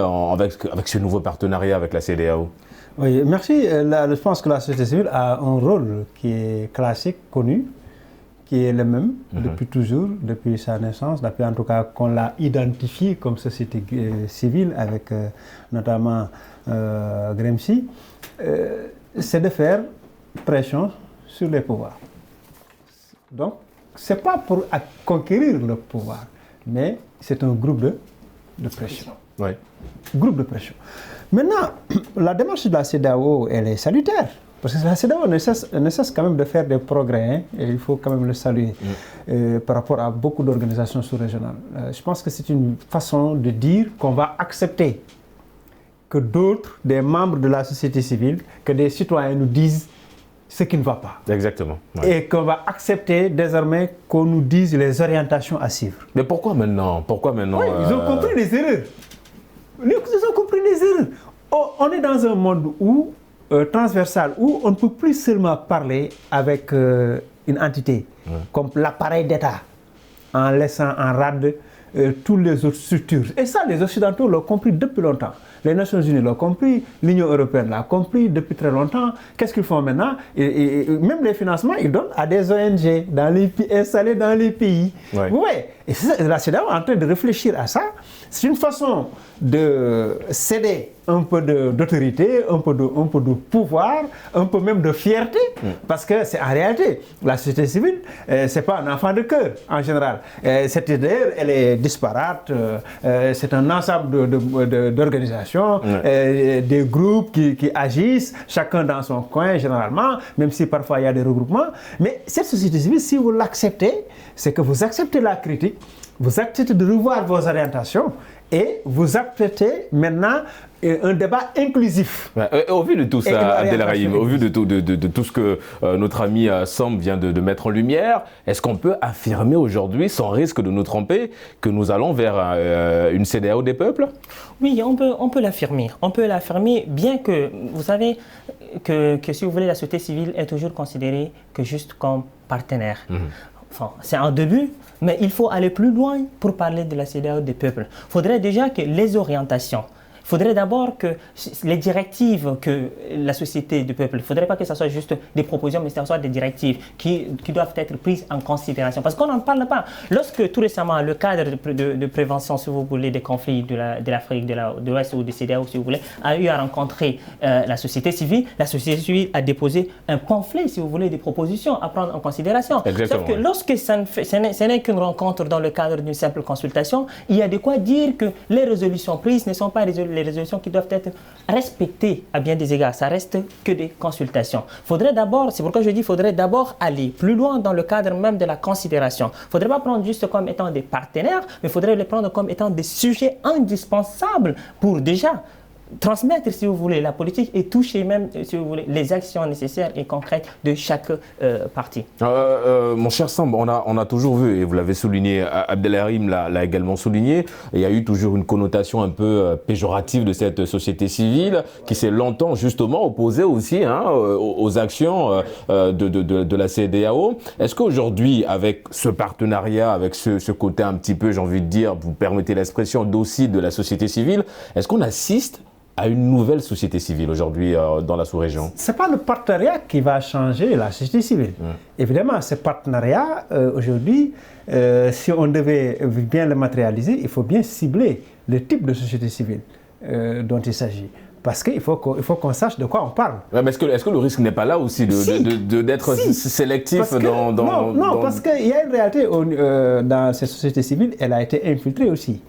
A: avec ce nouveau partenariat avec la CEDEAO?
B: Oui, merci. Je pense que la société civile a un rôle qui est classique, connu, qui est le même depuis toujours, depuis sa naissance, depuis en tout cas qu'on l'a identifié comme société civile avec notamment Gramsci, c'est de faire pression sur les pouvoirs. Donc, ce n'est pas pour conquérir le pouvoir, mais c'est un groupe de pression.
A: Oui.
B: Groupe de pression. Maintenant, la démarche de la CEDEAO, elle est salutaire. Parce que la CEDEAO ne cesse quand même de faire des progrès, hein, et il faut quand même le saluer par rapport à beaucoup d'organisations sous-régionales. Je pense que c'est une façon de dire qu'on va accepter que d'autres, des membres de la société civile, que des citoyens nous disent ce qui ne va pas.
A: Exactement.
B: Ouais. Et qu'on va accepter désormais qu'on nous dise les orientations à suivre.
A: Mais pourquoi maintenant?
B: Oui, ils ont compris les erreurs. Ils ont compris les erreurs. On est dans un monde où, transversal, où on ne peut plus seulement parler avec une entité, comme l'appareil d'État, en laissant en rade toutes les autres structures. Et ça, les Occidentaux l'ont compris depuis longtemps. Les Nations Unies l'ont compris, l'Union Européenne l'a compris depuis très longtemps. Qu'est-ce qu'ils font maintenant? Même les financements, ils donnent à des ONG installées dans les pays. Ouais. Et la CEDEAO est en train de réfléchir à ça. C'est une façon de céder un peu d'autorité, un peu de pouvoir, un peu même de fierté, parce que c'est en réalité, la société civile, c'est pas un enfant de cœur en général. Cette idée, elle est disparate, c'est un ensemble d'organisations, des groupes qui agissent, chacun dans son coin généralement, même si parfois il y a des regroupements. Mais cette société civile, si vous l'acceptez, c'est que vous acceptez la critique, vous acceptez de revoir vos orientations et vous acceptez maintenant un débat inclusif.
A: Au vu de tout ça, Abdelrahim, au vu de tout ce que notre ami Samb vient de mettre en lumière, est-ce qu'on peut affirmer aujourd'hui, sans risque de nous tromper, que nous allons vers une CEDEAO des peuples?
C: Oui, on peut l'affirmer. On peut l'affirmer, bien que, vous savez, que si vous voulez, la société civile est toujours considérée que juste comme partenaire. Enfin, c'est un début, mais il faut aller plus loin pour parler de la CEDEAO des peuples. Il faudrait déjà que les orientations, il faudrait d'abord que les directives que la société du peuple, il ne faudrait pas que ce soit juste des propositions, mais que ce soit des directives qui doivent être prises en considération. Parce qu'on n'en parle pas. Lorsque tout récemment, le cadre de prévention, si vous voulez, des conflits de l'Afrique de l'Ouest ou de CEDEAO, si vous voulez, a eu à rencontrer la société civile a déposé un pamphlet, si vous voulez, des propositions à prendre en considération.
A: Exactement.
C: Sauf que lorsque ce n'est qu'une rencontre dans le cadre d'une simple consultation, il y a de quoi dire que les résolutions prises ne sont pas les résolutions qui doivent être respectées à bien des égards. Ça reste que des consultations. Faudrait d'abord, c'est pourquoi je dis, il faudrait d'abord aller plus loin dans le cadre même de la considération. Il ne faudrait pas prendre juste comme étant des partenaires, mais il faudrait les prendre comme étant des sujets indispensables pour déjà transmettre, si vous voulez, la politique et toucher même, si vous voulez, les actions nécessaires et concrètes de chaque parti.
A: Mon cher Samb, on a toujours vu, et vous l'avez souligné, Abdelrahim l'a également souligné, il y a eu toujours une connotation un peu péjorative de cette société civile qui s'est longtemps justement opposée aussi aux actions de la CEDEAO. Est-ce qu'aujourd'hui, avec ce partenariat, avec ce côté un petit peu, j'ai envie de dire, vous permettez l'expression, docile de la société civile, est-ce qu'on assiste à une nouvelle société civile aujourd'hui dans la sous-région? Ce
B: n'est pas le partenariat qui va changer la société civile. Évidemment, ce partenariat, aujourd'hui, si on devait bien le matérialiser, il faut bien cibler le type de société civile dont il s'agit. Parce qu'il faut qu'on sache de quoi on parle.
A: Ouais, mais est-ce que le risque n'est pas là aussi d'être sélectif
B: Non, parce qu'il y a une réalité dans ces sociétés civiles, elle a été infiltrée aussi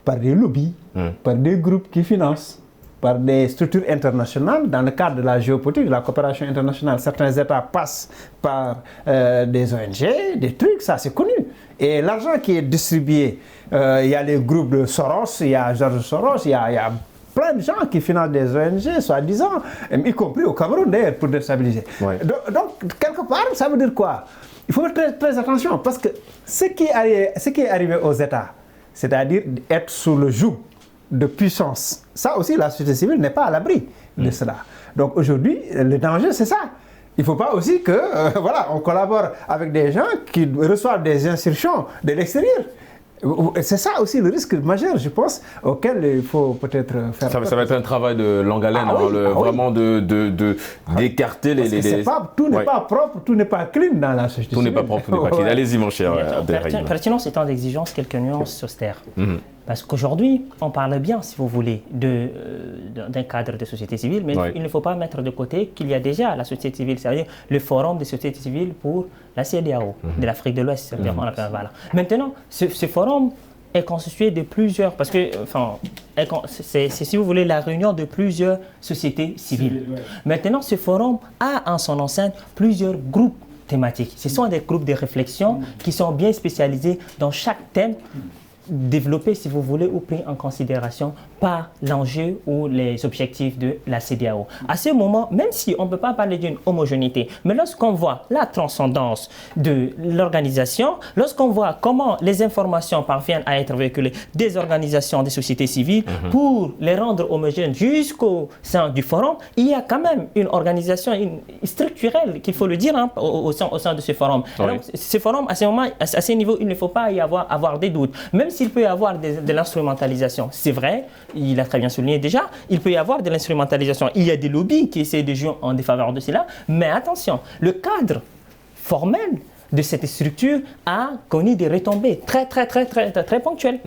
B: par des lobbies, par des groupes qui financent, par des structures internationales. Dans le cadre de la géopolitique, de la coopération internationale, certains États passent par des ONG, des trucs, ça c'est connu. Et l'argent qui est distribué, il y a les groupes de Soros, il y a George Soros, il y a plein de gens qui financent des ONG, soi-disant, y compris au Cameroun d'ailleurs, pour déstabiliser. Ouais. Donc, quelque part, ça veut dire quoi? Il faut faire très, très attention, parce que ce qui est arrivé aux États, c'est-à-dire être sous le joug de puissance, ça aussi, la société civile n'est pas à l'abri de cela. Donc aujourd'hui, le danger, c'est ça. Il ne faut pas aussi que, voilà, on collabore avec des gens qui reçoivent des instructions de l'extérieur. C'est ça aussi le risque majeur, je pense, auquel il faut peut-être faire.
A: Ça va être un travail de longue haleine, vraiment d'écarter les.
B: Tout n'est pas propre, tout n'est pas clean dans la société.
A: Tout n'est pas propre, tout n'est pas clean. Allez-y, mon cher Abdelrahim.
C: Pertinence étant d'exigence, quelques nuances austères. Parce qu'aujourd'hui, on parle bien, si vous voulez, d'un cadre de société civile, mais il ne faut pas mettre de côté qu'il y a déjà la société civile, c'est-à-dire le forum de société civile pour la CEDEAO, de l'Afrique de l'Ouest. Voilà. Maintenant, ce forum est constitué de plusieurs, parce que, c'est, si vous voulez, la réunion de plusieurs sociétés civiles. Maintenant, ce forum a en son enceinte plusieurs groupes thématiques. Ce sont des groupes de réflexion qui sont bien spécialisés dans chaque thème développé, si vous voulez, ou pris en considération par l'enjeu ou les objectifs de la CEDEAO. À ce moment, même si on ne peut pas parler d'une homogénéité, mais lorsqu'on voit la transcendance de l'organisation, lorsqu'on voit comment les informations parviennent à être véhiculées des organisations des sociétés civiles pour les rendre homogènes jusqu'au sein du forum, il y a quand même une organisation structurelle, qu'il faut le dire, hein, au sein de ce forum. Oui. Alors, ce forum, à ce moment, à ce niveau, il ne faut pas y avoir des doutes. Même s'il peut y avoir de l'instrumentalisation, c'est vrai, il a très bien souligné déjà, il peut y avoir de l'instrumentalisation. Il y a des lobbies qui essaient de jouer en défaveur de cela, mais attention, le cadre formel de cette structure a connu des retombées très ponctuelles.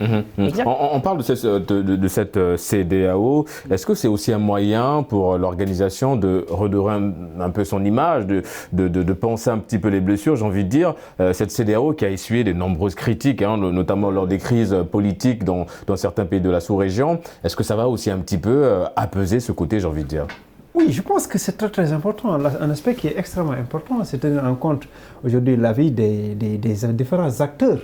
A: On parle de cette CEDEAO. Est-ce que c'est aussi un moyen pour l'organisation de redorer un peu son image, de penser un petit peu les blessures, j'ai envie de dire, cette CEDEAO qui a essuyé de nombreuses critiques, hein, notamment lors des crises politiques dans certains pays de la sous-région. Est-ce que ça va aussi un petit peu apaiser ce côté, j'ai envie de dire?
B: Oui, je pense que c'est très important. Un aspect qui est extrêmement important, c'est de tenir en compte aujourd'hui l'avis des différents acteurs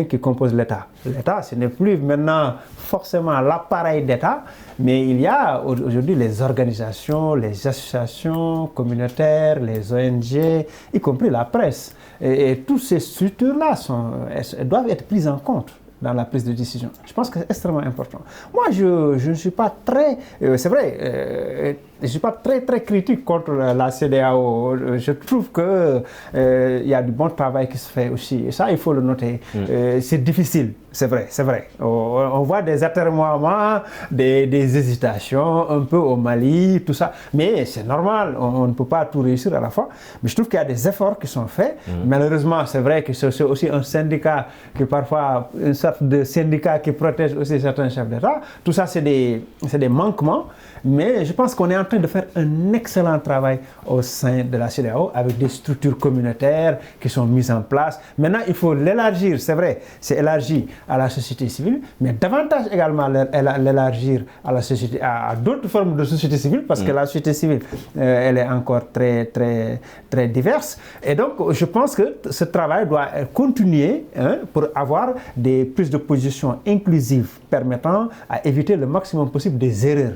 B: qui composent l'État. L'État, ce n'est plus maintenant forcément l'appareil d'État, mais il y a aujourd'hui les organisations, les associations communautaires, les ONG, y compris la presse. Et toutes ces structures-là elles doivent être prises en compte dans la prise de décision. Je pense que c'est extrêmement important. Moi, je ne suis pas très... c'est vrai, je ne suis pas très critique contre la CEDEAO. Je trouve qu'il y a du bon travail qui se fait aussi. Et ça, il faut le noter. C'est difficile, c'est vrai. On voit des atermoiements, des hésitations, un peu au Mali, tout ça. Mais c'est normal, on ne peut pas tout réussir à la fois. Mais je trouve qu'il y a des efforts qui sont faits. Malheureusement, c'est vrai que c'est aussi un syndicat qui parfois, une sorte de syndicat qui protège aussi certains chefs d'État. Tout ça, c'est des manquements. Mais je pense qu'on est en train de faire un excellent travail au sein de la CEDEAO avec des structures communautaires qui sont mises en place. Maintenant, il faut l'élargir, c'est vrai, c'est élargi à la société civile, mais davantage également l'élargir à la société, à d'autres formes de société civile, parce que la société civile, elle est encore très diverse. Et donc, je pense que ce travail doit continuer pour avoir des prises de position inclusives permettant à éviter le maximum possible des erreurs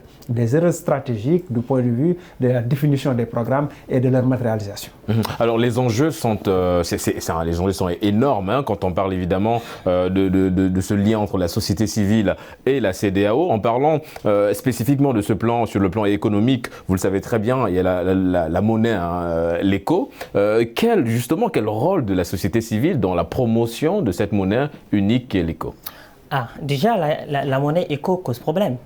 B: stratégiques du point de vue de la définition des programmes et de leur matérialisation.
A: Alors les enjeux sont, les enjeux sont énormes hein, quand on parle évidemment de ce lien entre la société civile et la CEDEAO. En parlant spécifiquement de ce plan, sur le plan économique, vous le savez très bien, il y a la monnaie, hein, l'ECO. Quel rôle de la société civile dans la promotion de cette monnaie unique qu'est l'ECO?
C: Déjà, la monnaie ECO cause problème.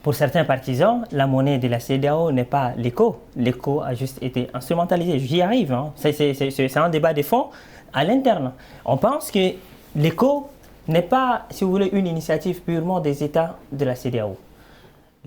C: Pour certains partisans, la monnaie de la CEDEAO n'est pas l'ECO. L'ECO a juste été instrumentalisé. J'y arrive. Hein. C'est un débat de fond à l'interne. On pense que l'ECO n'est pas, si vous voulez, une initiative purement des États de la CEDEAO.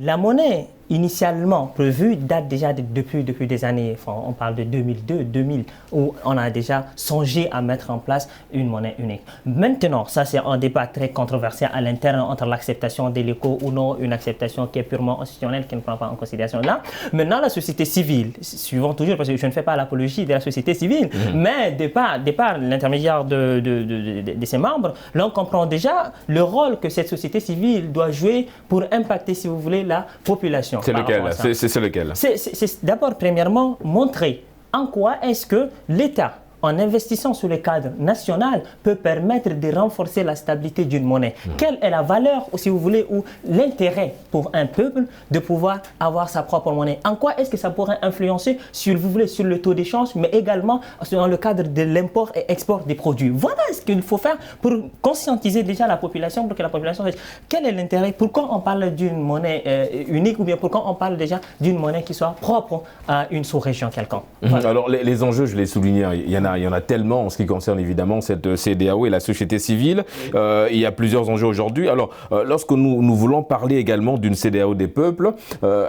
C: La monnaie initialement prévue date déjà depuis des années, on parle de 2002, 2000, où on a déjà songé à mettre en place une monnaie unique. Maintenant, ça c'est un débat très controversé à l'interne entre l'acceptation de l'ECO ou non, une acceptation qui est purement institutionnelle, qui ne prend pas en considération là. Maintenant, la société civile, suivant toujours, parce que je ne fais pas l'apologie de la société civile, mais de par l'intermédiaire de ses membres, l'on comprend déjà le rôle que cette société civile doit jouer pour impacter, si vous voulez, la population.
A: C'est lequel? C'est lequel?
C: C'est d'abord, premièrement, montrer en quoi est-ce que l'État, en investissant sur le cadre national, peut permettre de renforcer la stabilité d'une monnaie. Quelle est la valeur, si vous voulez, ou l'intérêt pour un peuple de pouvoir avoir sa propre monnaie? En quoi est-ce que ça pourrait influencer, sur le taux d'échange, mais également dans le cadre de l'import et export des produits? Voilà ce qu'il faut faire pour conscientiser déjà la population, pour que la population sache quel est l'intérêt, pourquoi on parle d'une monnaie unique, ou bien pourquoi on parle déjà d'une monnaie qui soit propre à une sous-région quelconque. Voilà.
A: Alors les enjeux, je l'ai souligné, il y en a tellement en ce qui concerne évidemment cette CEDEAO et la société civile. Il y a plusieurs enjeux aujourd'hui. Alors, lorsque nous voulons parler également d'une CEDEAO des peuples,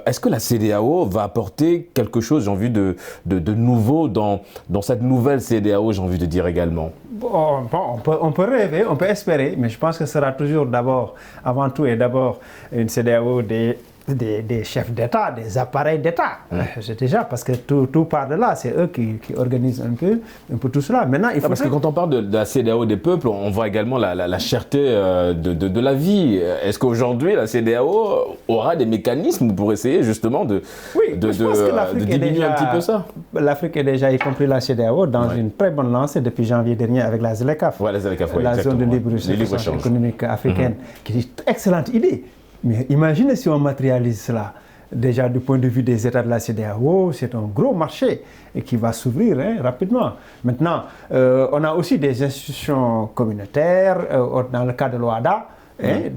A: est-ce que la CEDEAO va apporter quelque chose, j'ai envie de nouveau dans cette nouvelle CEDEAO, j'ai envie de dire également?
B: On peut rêver, on peut espérer, mais je pense que ce sera toujours avant tout et d'abord une CEDEAO des des chefs d'État, des appareils d'État. C'est déjà parce que tout part de là, c'est eux qui organisent un peu tout cela. Maintenant, il faut
A: parce que quand on parle de la CEDEAO des peuples, on voit également la cherté de la vie. Est-ce qu'aujourd'hui, la CEDEAO aura des mécanismes pour essayer justement de diminuer un petit peu ça?
B: L'Afrique est déjà, y compris la CEDEAO, dans une très bonne lancée depuis janvier dernier avec la ZLECAf, la zone de libre-échange économique africaine, qui est une excellente idée. Mais imaginez si on matérialise cela. Déjà, du point de vue des États de la CEDEAO, c'est un gros marché et qui va s'ouvrir rapidement. Maintenant, on a aussi des institutions communautaires dans le cas de l'OADA.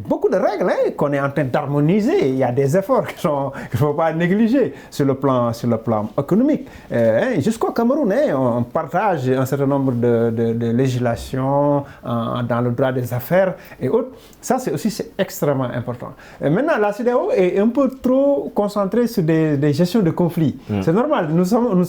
B: Beaucoup de règles qu'on est en train d'harmoniser. Il y a des efforts qu'il ne faut pas négliger sur le plan économique. Jusqu'au Cameroun, on partage un certain nombre de législations dans le droit des affaires et autres. Ça, c'est extrêmement important. Maintenant, la CEDEAO est un peu trop concentrée sur des gestions de conflits. C'est normal. Nous sommes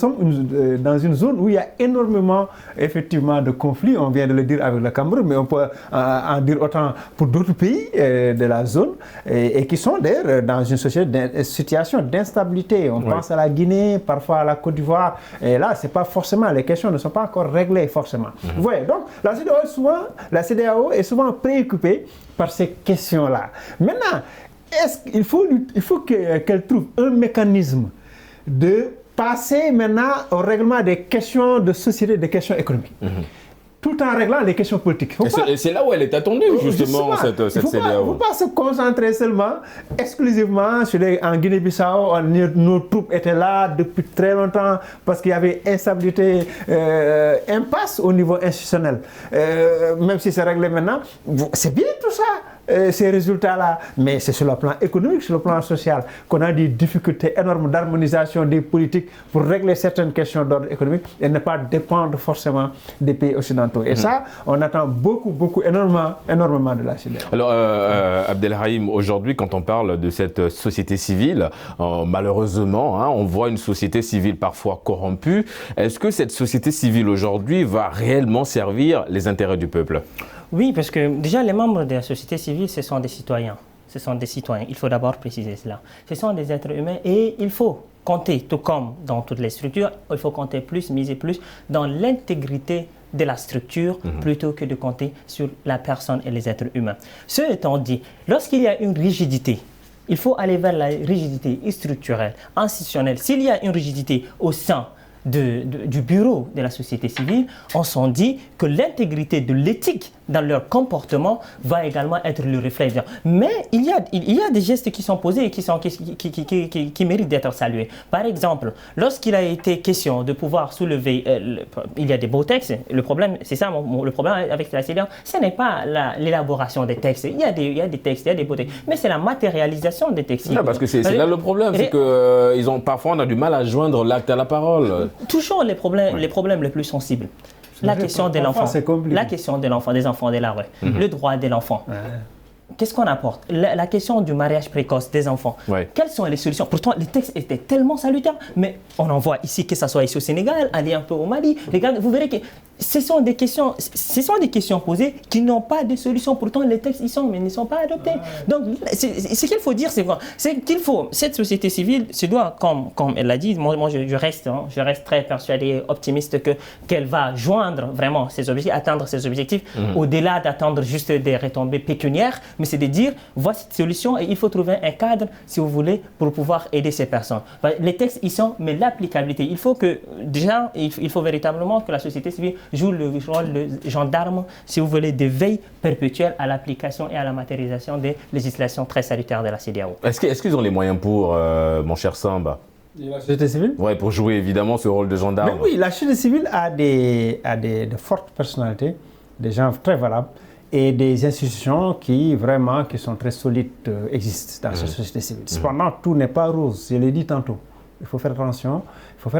B: dans une zone où il y a énormément, effectivement, de conflits. On vient de le dire avec le Cameroun, mais on peut en dire autant pour d'autres pays de la zone et qui sont d'ailleurs dans une situation d'instabilité. On pense à la Guinée, parfois à la Côte d'Ivoire. Et là, c'est pas forcément, les questions ne sont pas encore réglées forcément. Vous voyez, donc la CEDEAO est souvent préoccupée par ces questions-là. Maintenant, il faut qu'elle trouve un mécanisme de passer maintenant au règlement des questions de société, des questions économiques. Tout en réglant les questions politiques.
A: Et c'est là où elle est attendue, justement, cette CEDEAO. Il
B: ne faut pas se concentrer exclusivement sur en Guinée-Bissau. Nos troupes étaient là depuis très longtemps parce qu'il y avait instabilité, impasse au niveau institutionnel. Même si c'est réglé maintenant, c'est bien tout ça. Ces résultats-là, mais c'est sur le plan économique, sur le plan social, qu'on a des difficultés énormes d'harmonisation des politiques pour régler certaines questions d'ordre économique et ne pas dépendre forcément des pays occidentaux. Et ça, on attend énormément de la CEDEAO.
A: Alors, Abdelrahim, aujourd'hui, quand on parle de cette société civile, malheureusement, on voit une société civile parfois corrompue. Est-ce que cette société civile aujourd'hui va réellement servir les intérêts du peuple ?
C: Oui, parce que déjà, les membres de la société civile, ce sont des citoyens. Ce sont des citoyens. Il faut d'abord préciser cela. Ce sont des êtres humains et il faut compter, tout comme dans toutes les structures, il faut compter plus, miser plus dans l'intégrité de la structure plutôt que de compter sur la personne et les êtres humains. Ce étant dit, lorsqu'il y a une rigidité, il faut aller vers la rigidité structurelle, institutionnelle. S'il y a une rigidité au sein du bureau de la société civile, on s'en dit que l'intégrité de l'éthique dans leur comportement va également être le reflet. Mais il y a des gestes qui sont posés et qui méritent d'être salués. Par exemple, lorsqu'il a été question de pouvoir soulever, il y a des beaux textes. Le problème, c'est ça, le problème avec la CEDEAO, ce n'est pas l'élaboration des textes. Il y a des textes, il y a des beaux textes, mais c'est la matérialisation des textes.
A: Non, parce que c'est là le problème, c'est que parfois on a du mal à joindre l'acte à la parole.
C: Toujours les problèmes les plus sensibles. La question de l'enfant, des enfants de la rue, le droit de l'enfant. Qu'est-ce qu'on apporte? La question du mariage précoce des enfants. Quelles sont les solutions? Pourtant, les textes étaient tellement salutaires, mais on en voit ici, que ce soit ici au Sénégal, aller un peu au Mali. Regardez, vous verrez que ce sont des questions posées qui n'ont pas de solution. Pourtant, les textes y sont, mais ils ne sont pas adoptés. Donc, ce qu'il faut dire, c'est quoi? C'est qu'il faut, cette société civile se doit, comme elle l'a dit, moi je reste très persuadé, optimiste qu'elle va joindre vraiment ses objectifs, atteindre ses objectifs, au-delà d'attendre juste des retombées pécuniaires, mais c'est de dire, voici cette solution et il faut trouver un cadre, si vous voulez, pour pouvoir aider ces personnes. Les textes y sont, mais l'applicabilité, il faut véritablement que la société civile joue le rôle de gendarme, si vous voulez, de veille perpétuelle à l'application et à la matérialisation des législations très salutaires de la CEDEAO.
A: Est-ce qu'ils ont les moyens pour, mon cher Samba?
B: La société civile?
A: Oui, pour jouer évidemment ce rôle de gendarme.
B: Mais oui, la société civile a de fortes personnalités, des gens très valables, et des institutions qui sont très solides existent dans cette société civile. Cependant, tout n'est pas rose, je l'ai dit tantôt. Il faut faire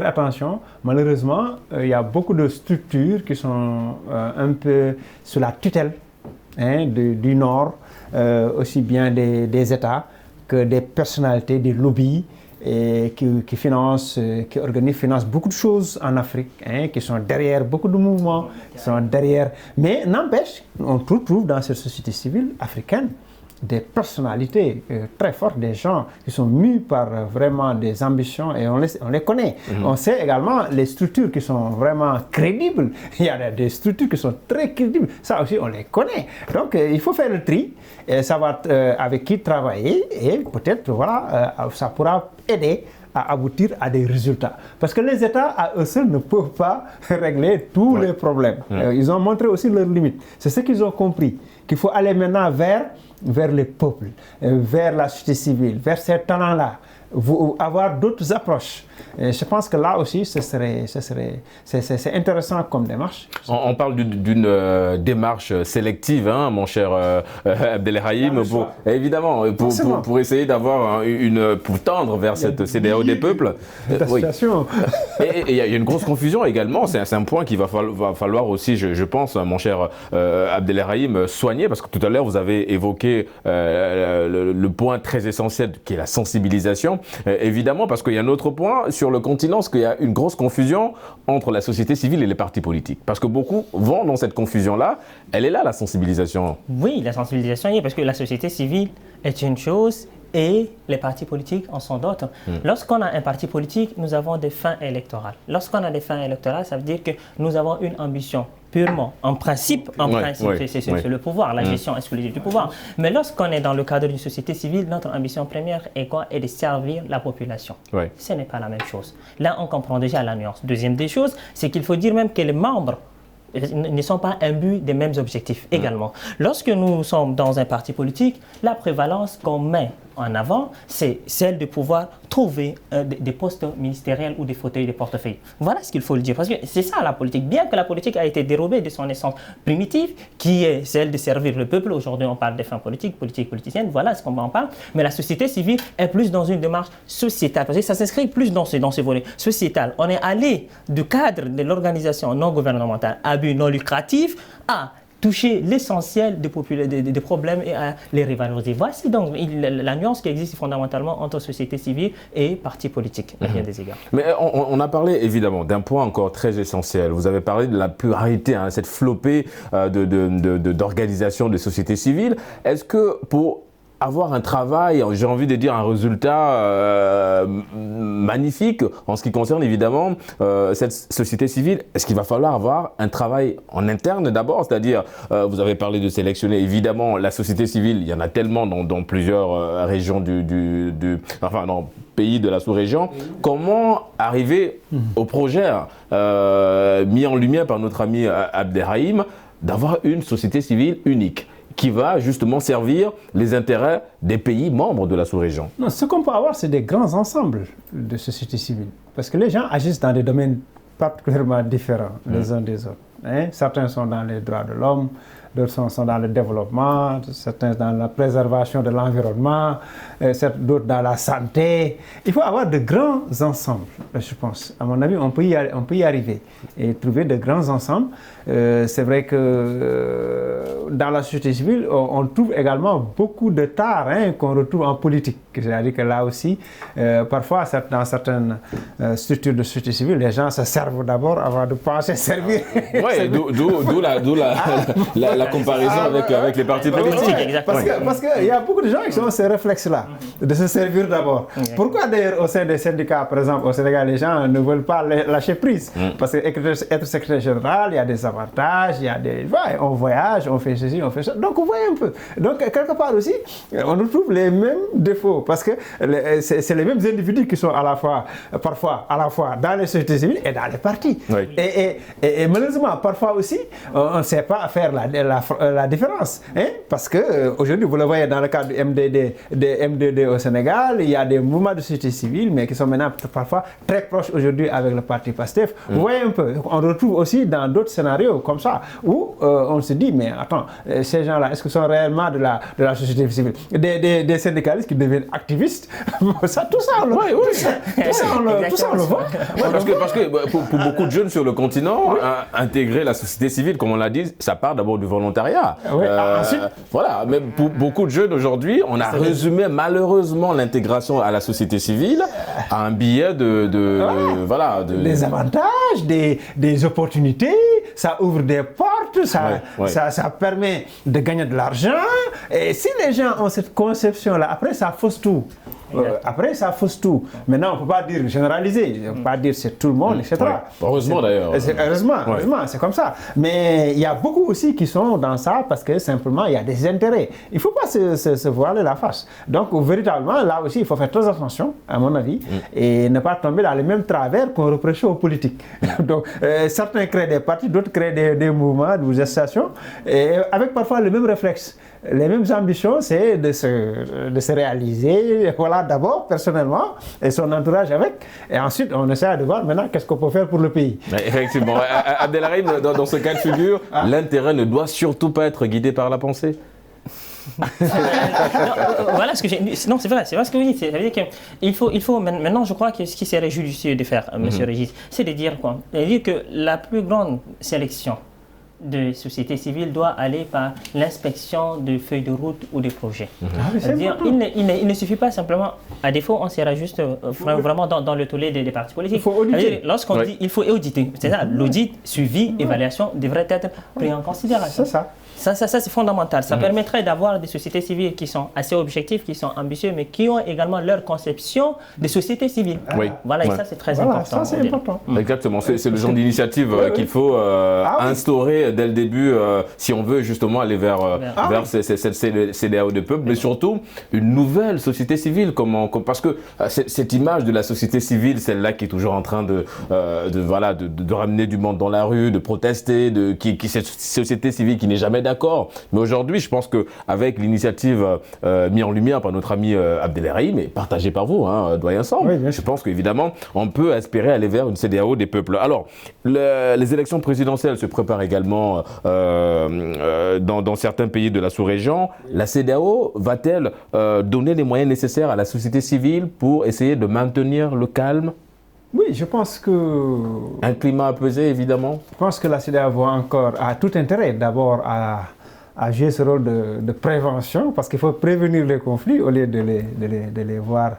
B: attention. Malheureusement, il y a beaucoup de structures qui sont un peu sous la tutelle du Nord, aussi bien des États que des personnalités, des lobbies, et qui financent beaucoup de choses en Afrique, qui sont derrière beaucoup de mouvements, qui sont derrière. Mais n'empêche, on trouve dans cette société civile africaine des personnalités très fortes, des gens qui sont mus par vraiment des ambitions et on les connaît. On sait également les structures qui sont vraiment crédibles. Il y a des structures qui sont très crédibles. Ça aussi, on les connaît. Donc, il faut faire le tri et savoir avec qui travailler et peut-être, voilà, ça pourra aider à aboutir à des résultats. Parce que les États, à eux seuls, ne peuvent pas régler tous les problèmes. Ils ont montré aussi leurs limites. C'est ce qu'ils ont compris, qu'il faut aller maintenant vers les peuples, vers la société civile, vers ces talents-là, avoir d'autres approches. Et je pense que là aussi, c'est intéressant comme démarche.
A: On parle d'une démarche sélective, hein, mon cher Abdelrahim, évidemment, pour essayer d'avoir pour tendre vers cette CEDEAO des peuples.
B: Oui.
A: Et il y a une grosse confusion également, c'est un point qu'il va falloir aussi, je pense, mon cher Abdelrahim, soigner, parce que tout à l'heure, vous avez évoqué le point très essentiel qui est la sensibilisation, évidemment, parce qu'il y a un autre point sur le continent, parce qu'il y a une grosse confusion entre la société civile et les partis politiques. Parce que beaucoup vont dans cette confusion-là. Elle est là, la sensibilisation.
C: Oui, la sensibilisation y est, parce que la société civile est une chose et les partis politiques en sont d'autres. Lorsqu'on a un parti politique, nous avons des fins électorales. Lorsqu'on a des fins électorales, ça veut dire que nous avons une ambition purement, en principe, c'est le pouvoir, la gestion exclusive du pouvoir. Mais lorsqu'on est dans le cadre d'une société civile, notre ambition première est quoi? Est de servir la population. Ce n'est pas la même chose. Là, on comprend déjà la nuance. Deuxième des choses, c'est qu'il faut dire même que les membres ne sont pas imbus des mêmes objectifs également. Lorsque nous sommes dans un parti politique, la prévalence qu'on met en avant, c'est celle de pouvoir trouver des postes ministériels ou des fauteuils, des portefeuilles. Voilà ce qu'il faut le dire, parce que c'est ça la politique. Bien que la politique a été dérobée de son essence primitive, qui est celle de servir le peuple. Aujourd'hui, on parle des fins politiciennes, voilà ce qu'on en parle. Mais la société civile est plus dans une démarche sociétale, parce que ça s'inscrit plus dans ces volets sociétal. On est allé du cadre de l'organisation non gouvernementale à but non lucratif à toucher l'essentiel des problèmes et à les rivaloriser. Voici donc la nuance qui existe fondamentalement entre société civile et parti politique, à bien des égards.
A: Mais on a parlé évidemment d'un point encore très essentiel. Vous avez parlé de la pluralité, hein, cette flopée d'organisations de société civile. Est-ce que pour avoir un travail, j'ai envie de dire un résultat magnifique en ce qui concerne évidemment cette société civile, est-ce qu'il va falloir avoir un travail en interne d'abord, c'est-à-dire vous avez parlé de sélectionner évidemment la société civile, il y en a tellement dans plusieurs régions dans pays de la sous-région. Comment arriver au projet mis en lumière par notre ami Abdelrahim d'avoir une société civile unique qui va justement servir les intérêts des pays membres de la sous-région?
B: Non, ce qu'on peut avoir, c'est des grands ensembles de société civile. Parce que les gens agissent dans des domaines particulièrement différents les uns des autres. Hein? Certains sont dans les droits de l'homme, d'autres sont dans le développement, certains dans la préservation de l'environnement, d'autres dans la santé. Il faut avoir de grands ensembles, je pense. À mon avis, on peut y arriver et trouver de grands ensembles. C'est vrai que dans la société civile, on trouve également beaucoup de tares qu'on retrouve en politique. C'est-à-dire que là aussi, parfois, dans certaines structures de société civile, les gens se servent d'abord avant de penser servir.
A: Oui, d'où la comparaison avec les partis politiques.
B: Parce qu'il y a beaucoup de gens qui ont ces réflexes-là, de se servir d'abord. Pourquoi d'ailleurs au sein des syndicats, par exemple, au Sénégal, les gens ne veulent pas lâcher prise? Parce que être secrétaire général, il y a des avantages, on voyage, on fait ceci, on fait ça. Donc, vous voyez un peu. Donc, quelque part aussi, on retrouve les mêmes défauts. Parce que c'est les mêmes individus qui sont parfois à la fois dans les sociétés civiles et dans les partis. Oui. Et malheureusement, parfois aussi, on ne sait pas faire la différence. Parce qu'aujourd'hui, vous le voyez dans le cadre du MDD au Sénégal, il y a des mouvements de société civile, mais qui sont maintenant parfois très proches aujourd'hui avec le parti PASTEF. Vous voyez un peu. On retrouve aussi dans d'autres scénarios comme ça, où on se dit, mais attends, ces gens-là, est-ce qu'ils sont réellement de la société civile? Des syndicalistes qui deviennent activistes, tout ça, on le voit.
A: Parce que pour beaucoup de jeunes sur le continent, intégrer la société civile, comme on l'a dit, ça part d'abord du volontariat. Voilà, mais pour beaucoup de jeunes aujourd'hui, on a résumé malheureusement l'intégration à la société civile à un billet des
B: avantages, des opportunités, ça ouvre des portes, forte, ça permet de gagner de l'argent. Et si les gens ont cette conception-là, après ça fausse tout. Maintenant, on ne peut pas dire généraliser, on ne peut pas dire c'est tout le monde, etc.
A: Ouais. Heureusement d'ailleurs.
B: Heureusement, c'est comme ça. Mais il y a beaucoup aussi qui sont dans ça parce que simplement il y a des intérêts. Il ne faut pas se voiler la face. Donc véritablement, là aussi, il faut faire très attention, à mon avis, et ne pas tomber dans les mêmes travers qu'on reproche aux politiques. Donc certains créent des partis, d'autres créent des mouvements, des associations, et avec parfois le même réflexe. Les mêmes ambitions, c'est de se réaliser, voilà, d'abord personnellement, et son entourage avec, et ensuite on essaie de voir maintenant qu'est-ce qu'on peut faire pour le pays.
A: Effectivement. Abdelrahim, dans ce cas de figure, l'intérêt ne doit surtout pas être guidé par la pensée.
C: Voilà ce que j'ai. Non, c'est vrai ce que vous dites. Ça veut dire qu'il faut maintenant, je crois que ce qui serait judicieux de faire, Monsieur Régis, c'est de dire quoi? C'est-à-dire que la plus grande sélection de société civile doit aller par l'inspection de feuilles de route ou de projets. C'est-à-dire, il ne suffit pas simplement, à défaut, on sera juste vraiment dans le tollé des partis politiques.
B: Il faut auditer.
C: Lorsqu'on dit il faut auditer, c'est-à-dire l'audit, suivi, évaluation devrait être pris en considération.
B: C'est ça.
C: Ça c'est fondamental. Ça permettrait d'avoir des sociétés civiles qui sont assez objectives, qui sont ambitieuses, mais qui ont également leur conception de société civile. Voilà, et ça c'est très important.
B: Ça c'est important.
A: Exactement, c'est le genre d'initiative qu'il faut instaurer dès le début si on veut justement aller vers cette CEDEAO de peuple, mais surtout une nouvelle société civile. Parce que cette image de la société civile, celle-là qui est toujours en train de ramener du monde dans la rue, de protester, cette société civile qui n'est jamais d'accord. Mais aujourd'hui, je pense qu'avec l'initiative mise en lumière par notre ami Abdelrahim et partagée par vous, doyen Samb, je pense qu'évidemment, on peut espérer aller vers une CEDEAO des peuples. Alors, les élections présidentielles se préparent également dans certains pays de la sous-région. La CEDEAO va-t-elle donner les moyens nécessaires à la société civile pour essayer de maintenir le calme?
B: Oui, je pense que...
A: Un climat apaisé, évidemment.
B: Je pense que la CEDEAO a tout intérêt d'abord à jouer ce rôle de prévention, parce qu'il faut prévenir les conflits au lieu de les voir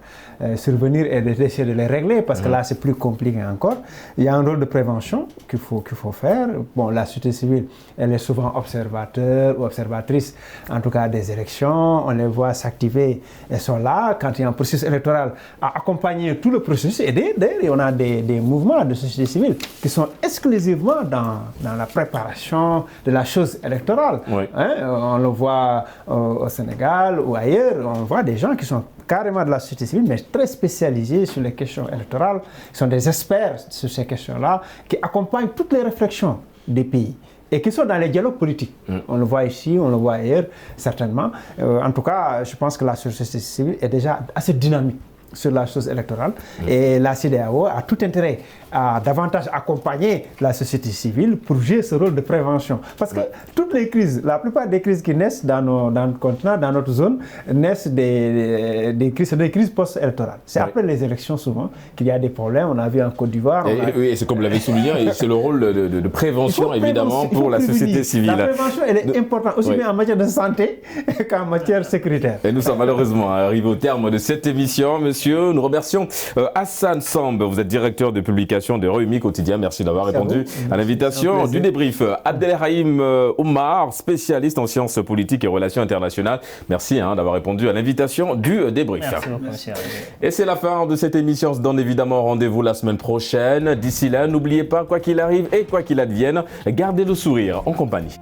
B: survenir et d'essayer de les régler, parce que là c'est plus compliqué encore. Il y a un rôle de prévention qu'il faut faire. Bon, la société civile, elle est souvent observateur ou observatrice, en tout cas des élections. On les voit s'activer, elles sont là quand il y a un processus électoral à accompagner tout le processus. Et d'ailleurs, on a des mouvements de société civile qui sont exclusivement dans la préparation de la chose électorale. On le voit au Sénégal ou ailleurs, on voit des gens qui sont carrément de la société civile, mais très spécialisés sur les questions électorales. Ils sont des experts sur ces questions-là, qui accompagnent toutes les réflexions des pays et qui sont dans les dialogues politiques. On le voit ici, on le voit ailleurs, certainement. En tout cas, je pense que la société civile est déjà assez dynamique sur la chose électorale. Et la CEDEAO a tout intérêt à davantage accompagner la société civile pour jouer ce rôle de prévention. Parce que toutes les crises, la plupart des crises qui naissent dans le continent, dans notre zone, naissent des crises post-électorales. C'est après les élections souvent qu'il y a des problèmes. On a vu en Côte d'Ivoire.
A: Et c'est comme vous l'avez souligné, c'est le rôle de prévention évidemment pour la société civile.
B: La prévention, elle est importante aussi bien en matière de santé qu'en matière sécuritaire.
A: Et nous sommes malheureusement arrivés au terme de cette émission, monsieur. Nous remercions Hassan Samb, vous êtes directeur de publication de Rewmi Quotidien. Merci d'avoir répondu à l'invitation du débrief. Abdelrahim Oumar, spécialiste en sciences politiques et relations internationales. Merci d'avoir répondu à l'invitation du débrief.
C: Merci beaucoup, monsieur.
A: Et c'est la fin de cette émission. On se donne évidemment rendez-vous la semaine prochaine. D'ici là, n'oubliez pas, quoi qu'il arrive et quoi qu'il advienne, gardez le sourire en compagnie.